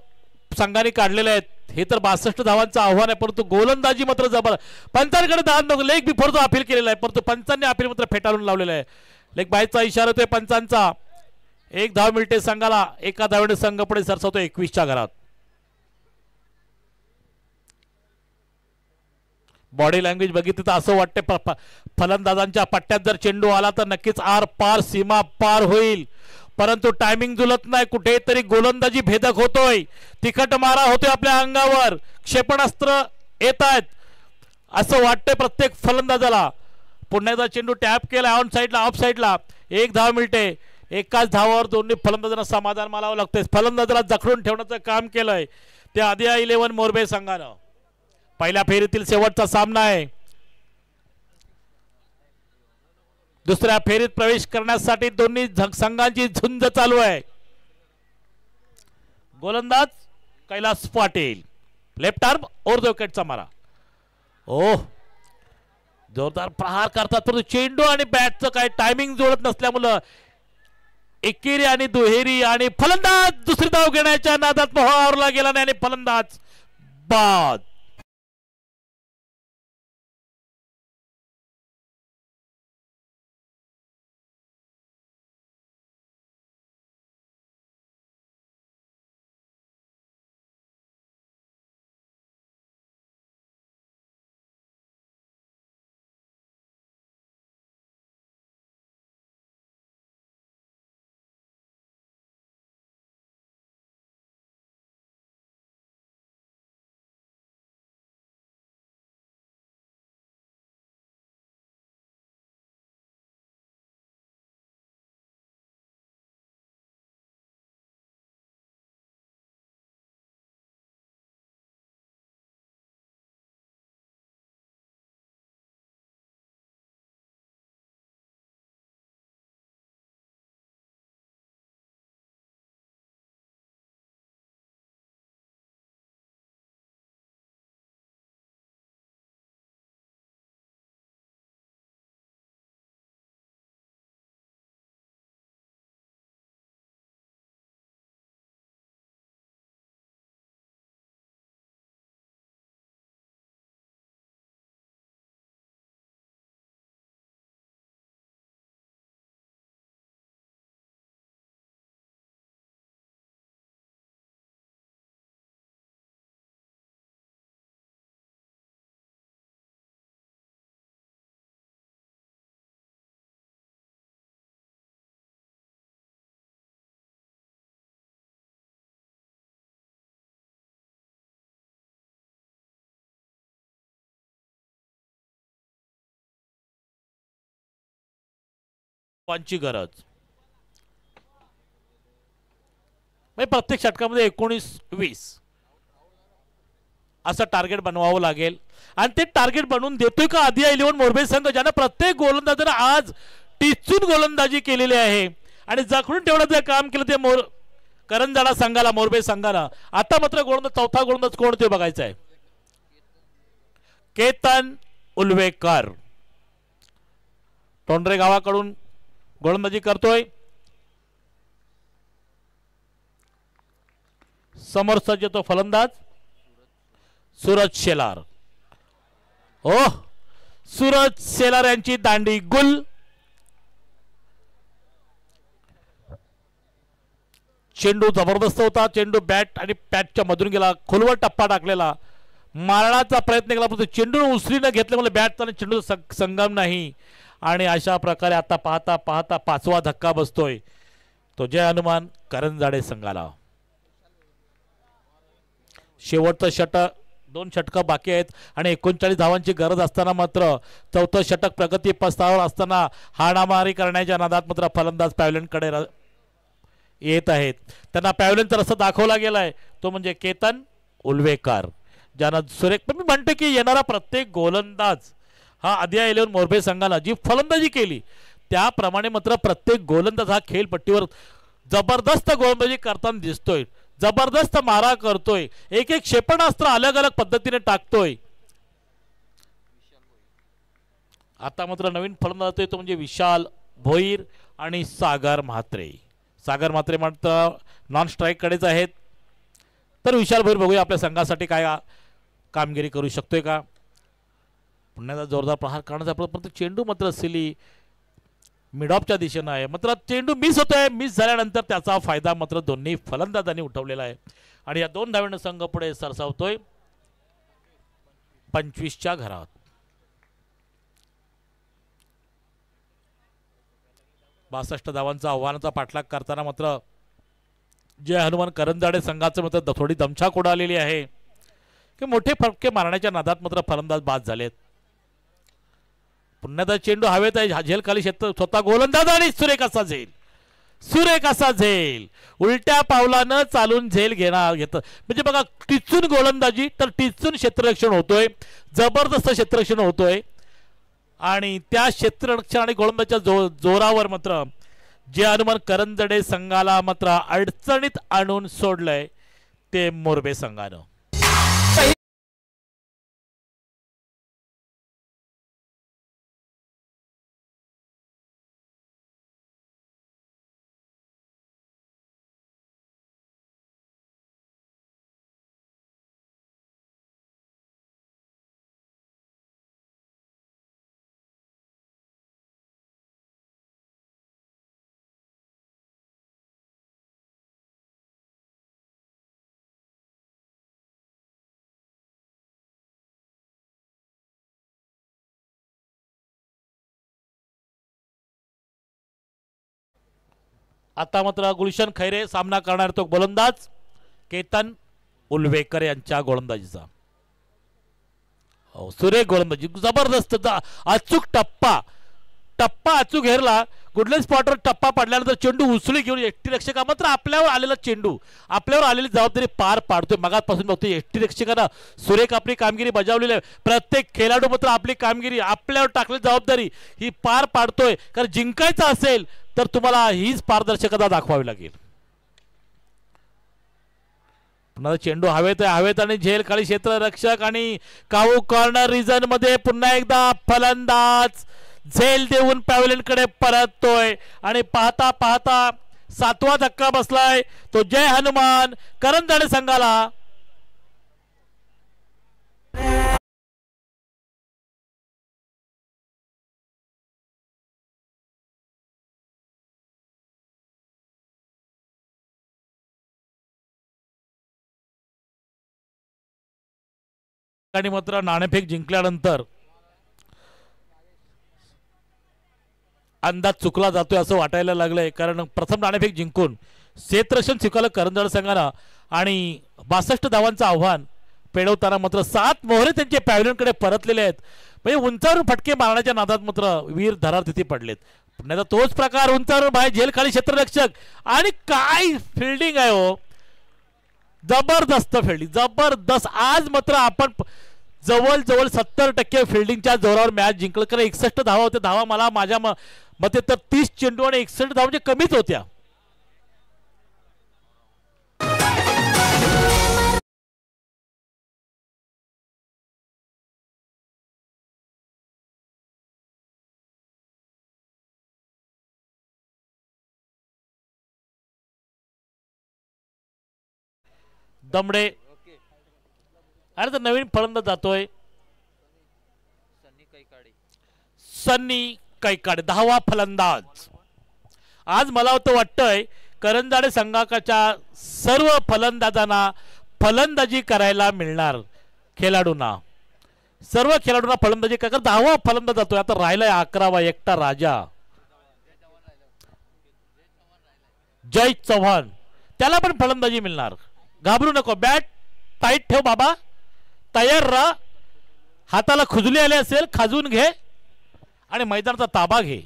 संघाने काढलेल्या आहेत. हे तर 62 धावांचं आव्हान आहे. परंतु गोलंदाजी मात्र जबर. पंचांकडे दान लेग बिफोरचा अपील केलेला आहे, परंतु पंचांनी अपील मात्र फेटाळून लावलेला आहे. लेग बायचा इशारा होतोय पंचांचा. एक धाव मिळते संघाला. एका धावेने संघ पुढे सरसावतो 21च्या घरात. बॉडी लँग्वेज बघितली तर असं वाटतं फलंदाजांच्या पट्ट्यात जर चेंडू आला तर नक्कीच आर पार सीमा पार होईल, परंतु टायमिंग जुलत नाही. कुठेतरी गोलंदाजी भेदक होतोय. तिखट मारा होतोय आपल्या अंगावर. क्षेपणास्त्र येत आहेत असं वाटतंय प्रत्येक फलंदाजाला. पुन्हा एकदा चेंडू टॅप केला ऑन साईडला ऑफ साईडला. एक धाव मिळते. एकाच धावावर दोन्ही फलंदाजांना समाधान मानावं लागतंय. फलंदाजाला जखडून ठेवण्याचं काम केलंय ते आदिया 11 मोरबे संघानं. पहिल्या फेरीतील शेवटचा सामना आहे. दुसऱ्या फेरीत प्रवेश करण्यासाठी दोन्ही संघांची झुंज चालू आहे. गोलंदाज कैलास पाटील. लेफ्ट आर्म और विकेटचा मारा. ओह, जोरदार प्रहार करतात परंतु चेंडू आणि बॅटचं काय टायमिंग जुळत नसल्यामुळं एकेरी आणि दुहेरी आणि फलंदाज दुसरी धाव घेण्याच्या नादात मोहावरला गेला नाही आणि फलंदाज बाद. धावांची गरज. प्रत्येक षटकामध्ये 19-20 असं टार्गेट बनवावं लागेल आणि ते टार्गेट बनवून देतोय का आदिया 11 मोरबे संघ, ज्यानं प्रत्येक गोलंदाजानं आज टिचून गोलंदाजी केलेली आहे आणि जखडून ठेवण्याचं काम केलं ते करंजाडा संघाला, मोरबे संघाला. आता मात्र गोलंदाज, चौथा गोलंदाज कोण ते बघायचं आहे. केतन उलवेकर तोंडरे गावाकडून गोलंदाजी करतोय. समोर सज्ज तो फलंदाज सूरज शेलार. सूरज शेलार यांची दांडी गुल. चेंडू जबरदस्त होता. चेंडू बॅट आणि पॅटच्या मधून गेला, खोलवर टप्पा टाकलेला, मारण्याचा प्रयत्न केला परंतु चेंडू उचली न घेतल्यामुळे बॅट आणि चेंडू संगम नाही. आणि अशा प्रकारे आता पाहता पाहता 5वा धक्का बसतोय तो जय हनुमान करंजाडे संघाला. शेवटचं षटक, 2 षटकं बाकी आहेत आणि 39 धावांची गरज असताना मात्र चौथं षटक प्रगती पथावर असताना हाणामारी करण्याच्या नादात मात्र फलंदाज पॅव्हलियनकडे येत आहेत. त्यांना पॅव्हलियनचा रस्ता दाखवला गेलाय तो म्हणजे केतन उलवेकर, ज्यानं सुरेख. पण मी म्हणतो की येणारा प्रत्येक गोलंदाज हा आदिया 11 मोरबे संघाला जी फलंदाजी केली त्याप्रमाणे मात्र प्रत्येक गोलंदाज हा खेळपट्टीवर जबरदस्त गोलंदाजी करताना दिसतोय, जबरदस्त मारा करतोय, एक एक क्षेपणास्त्र अलग अलग पद्धतीने टाकतोय. आता मात्र नवीन फलंदाज तो म्हणजे विशाल भोईर आणि सागर म्हात्रे. सागर म्हात्रे मात्र नॉन स्ट्राईक कडेच आहेत. तर विशाल भोईर बघूया आपल्या संघासाठी काय कामगिरी करू शकतोय का. पुण्याचा जोरदार प्रहार करण्याचा परंतु चेंडू मात्र सिली मिडऑफच्या दिशेनं आहे. मात्र चेंडू मिस होतोय. मिस झाल्यानंतर त्याचा फायदा मात्र दोन्ही फलंदाजांनी उठवलेला आहे आणि या 2 धावांना संघ पुढे सरसावतोय 25च्या घरात. बासष्ट धावांचा आव्हानाचा पाठलाग करताना मात्र जय हनुमान करंजाडे संघाचं मात्र थोडी दमछाक उडालेली आहे की मोठे फटके मारण्याच्या नादात मात्र फलंदाज बाद झालेत. पुन्हा चेंडू हवेत आहे, झेल खाली स्वतः गोलंदाज आणि सुरेख असा झेल, सुरेख असा झेल, उलट्या पावलानं चालून झेल घेत म्हणजे बघा टिचून गोलंदाजी तर टिचून क्षेत्ररक्षण होतोय, जबरदस्त क्षेत्ररक्षण होतोय आणि त्या क्षेत्ररक्षण आणि गोलंदाजीच्या जोरावर मात्र जे हनुमान करंजाडे संघाला मात्र अडचणीत आणून सोडलंय ते मोरबे संघानं. आता मात्र गुलशन खैरे सामना करणार तो गोलंदाज केतन उलवेकर यांच्या गोलंदाजीचा. सुरेख गोलंदाजी, जबरदस्त अचूक टप्पा अचूक हेरला. गुडलेन स्पॉटवर टप्पा पडल्यानंतर चेंडू उचली घेऊन एसटी रक्षका मात्र आपल्यावर आलेला चेंडू, आपल्यावर आलेली जबाबदारी पार पाडतोय. मगापासून बघतोय एसटी रक्षकांना सुरेख आपली कामगिरी बजावलेली आहे. प्रत्येक खेळाडू मात्र आपली कामगिरी आपल्यावर टाकलेली जबाबदारी ही पार पाडतोय. कारण जिंकायचं असेल तर तुम्हाला हीच पारदर्शकता दाखवावी लागेल. पुन्हा चेंडू हवेत आणि झेल खाली क्षेत्ररक्षक आणि काऊ कॉर्नर रिजन मध्ये पुन्हा एकदा फलंदाज झेल देऊन पॅव्हलियनकडे परततोय आणि पाहता पाहता 7वा धक्का बसलाय तो जय हनुमान करंजाडे संघाला. आणि मात्र नाणेफेक जिंकल्यानंतर अंदाज चुकला जातोय असं वाटायला लागलंय. कारण प्रथम नाणेफेक जिंकून क्षेत्ररक्षण स्वीकारलं करंजाडे संघानं आणि 62 धावांचं आव्हान पेळवताना मात्र 7 मोहरे त्यांचे पॅव्हलियनकडे परतलेले आहेत. म्हणजे उंचावरून फटके मारण्याच्या नादात मात्र वीर धरार तिथे पडलेत. नाही तर तोच प्रकार उंचावर बाहेर झेलखाली क्षेत्ररक्षक आणि काय फिल्डिंग आहे हो, जबरदस्त फिल्डिंग, जबरदस्त. आज मात्र आपण जवळजवळ 70% फिल्डिंगच्या जोरावर मॅच जिंकलं. कारण 61 धावा होत्या. धावा मला माझ्या मते तर 30 चेंडू आणि 61 धावा म्हणजे कमीच होत्या. दमडे अरे तर नवीन फलंदाज जातोय सन्नी कैकाडे, 10वा फलंदाज. आज मला वाटतंय करंजाडे संघाच्या सर्व फलंदाजांना फलंदाजी करायला मिळणार. खेळाडूंना सर्व खेळाडूंना फलंदाजी काय, 10वा फलंदाज जातोय. आता राहिलाय 11वा एकटा राजा जय चव्हाण, त्याला पण फलंदाजी मिळणार. घाबरू नको, बॅट टाईट ठेव बाबा, तयार राहा. हाताला खुजली आले असेल खाजून घे आणि मैदानाचा ताबा घे.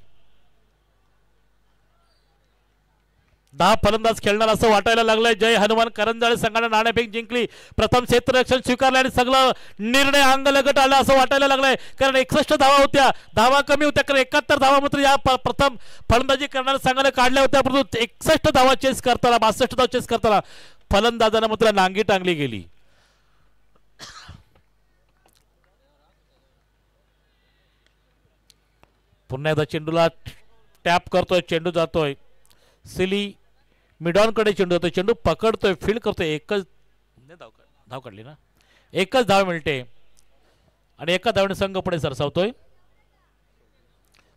10 फलंदाज खेळणार असं वाटायला लागलंय. जय हनुमान करंजाडे संघाने नाणेफेक जिंकली, प्रथम क्षेत्ररक्षण स्वीकारले आणि सगळं निर्णय अंगलगट आला असं वाटायला लागलंय. कारण 61 धावा होत्या, धावा कमी होत्या. कारण 71 धावा मात्र या प्रथम फलंदाजी करणाऱ्या संघाने काढल्या होत्या. परंतु 61 धावा चेस करताना 62 धावा चेस करताना फलंदाजांना मात्र नांगी टांगली गेली. पुन्हा एकदा चेंडूला टॅप करतोय, चेंडू जातोय सिली मिडॉनकडे, चेंडू जातोय, चेंडू पकडतोय, फील्ड करतोय. एकच धाव काढली ना, एकच धाव मिळते आणि एका धावने संघ पुढे सरसावतोय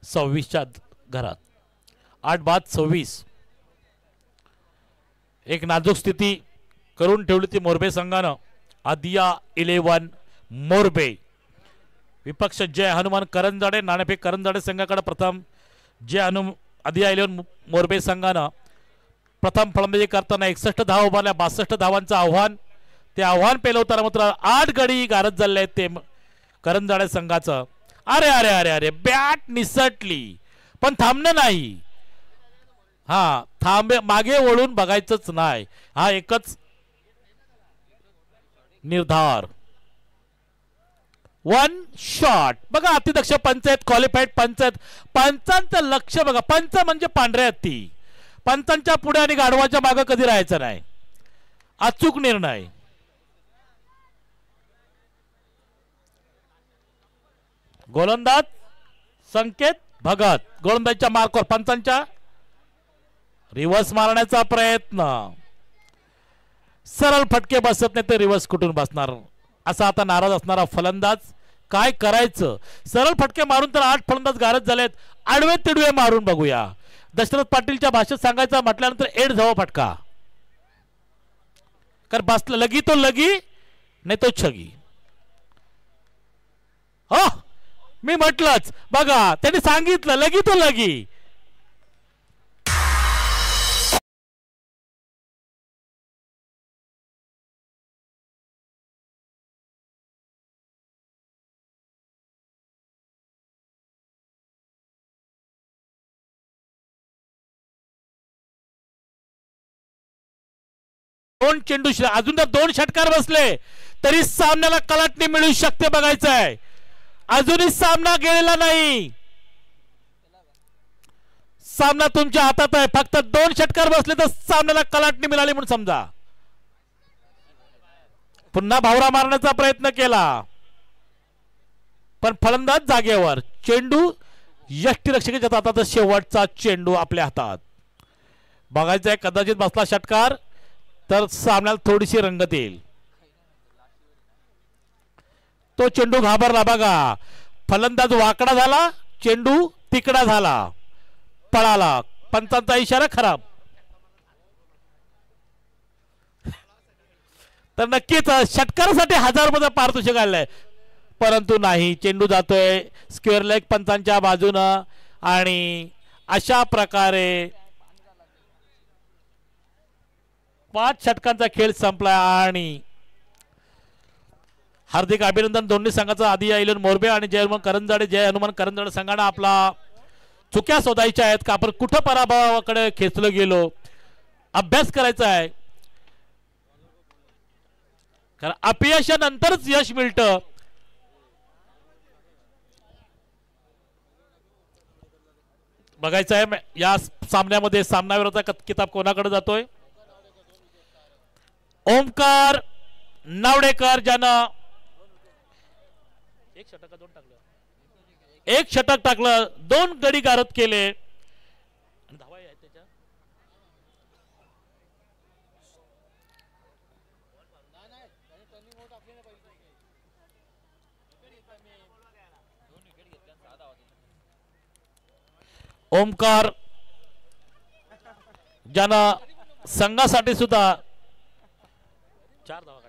26च्या घरात. 8-26 एक नाजूक स्थिती करून ठेवली ती मोरबे संघानं. आदिया 11 मोरबे, विपक्ष जय हनुमान करंजाडे. नाणेफेक करंजाडे संघाकडे. प्रथम आदिया 11 मोरबे संघानं प्रथम फलंदाजी करताना 61 धावा उभारल्या. 62 धावांचं आव्हान, ते आव्हान पेलवताना मात्र 8 गडी गारद झाले आहेत ते करंजाडे संघाचं. अरे अरे अरे अरे बॅट निसटली पण थांबणं नाही. हा मागे वळून बघायचंच नाही, हा एकच निर्धार. 1 शॉट. बघा अतिदक्ष पंच आहेत, क्वालिफाईड पंच आहेत. पंचांचं लक्ष बघा, पंच म्हणजे पांढऱ्या हत्ती. पंचांच्या पुढे आणि गाढवाच्या मागे कधी राहायचं नाही. अचूक निर्णय. गोलंदाज संकेत भगत, गोलंदाजच्या मार्कवर पंचांच्या रिव्हर्स मारण्याचा प्रयत्न. सरळ फटके बसत नाही तर रिव्हर्स कुठून बसणार असा आता नाराज असणारा फलंदाज. काय करायचं, सरळ फटके मारून तर 8 फलंदाज गारद झालेत. आडवे तिडवे मारून बघूया. दशरथ पाटीलच्या भाषेत सांगायचं म्हटल्यानंतर 8 धावा फटका. कारण बसला लगी तो लगी नाही तो छगी. हो मी म्हटलंच बघा, त्यांनी सांगितलं लगी तो लगी. दोन चेंडू अजून जर 2 षटकार बसले तरी सामन्याला कलाटणी मिळू शकते. बघायचं आहे, अजूनही सामना गेलेला नाही. सामना तुमच्या हातात आहे. फक्त 2 षटकार बसले तर सामन्याला कलाटणी मिळाली म्हणून समजा. पुन्हा भावरा मारण्याचा प्रयत्न केला पण फलंदाज जागेवर. चेंडू यष्टीरक्षकाच्या हातात. शेवटचा चेंडू आपल्या हातात. बघायचं आहे, कदाचित बसला षटकार तर सामन्याला थोडीशी रंगत येईल. तो चेंडू घाबरला बघा. फलंदाज वाकडा झाला, चेंडू तिकडा झाला, पळाला. पंचांचा इशारा खराब. तर नक्कीच षटकारासाठी 1000 रुपये पारितोषिक आलंय, परंतु नाही. चेंडू जातोय स्क्वेअर लेग पंचांच्या बाजूनं आणि अशा प्रकारे 5 षटकांचा खेळ संपला. आणि हार्दिक अभिनंदन दोन्ही संघाचा. आदिया 11 मोरबे आणि जय हनुमान करंजाडे. जय हनुमान करंजाडे संघाने आपला चुक्या शोधायच्या आहेत का आपण कुठं पराभवाकडे खेचलं गेलो अभ्यास करायचा आहे कारण अपयशानंतरच यश मिळतं बघायचं आहे या सामन्यामध्ये सामनावीराचा किताब कोणाकडे जातोय ओमकार नावडेकर ज्यानं एक षटक टाकलं 2 गडी गारद केले ओमकार ज्यानं संघासाठी सुद्धा 4 धावा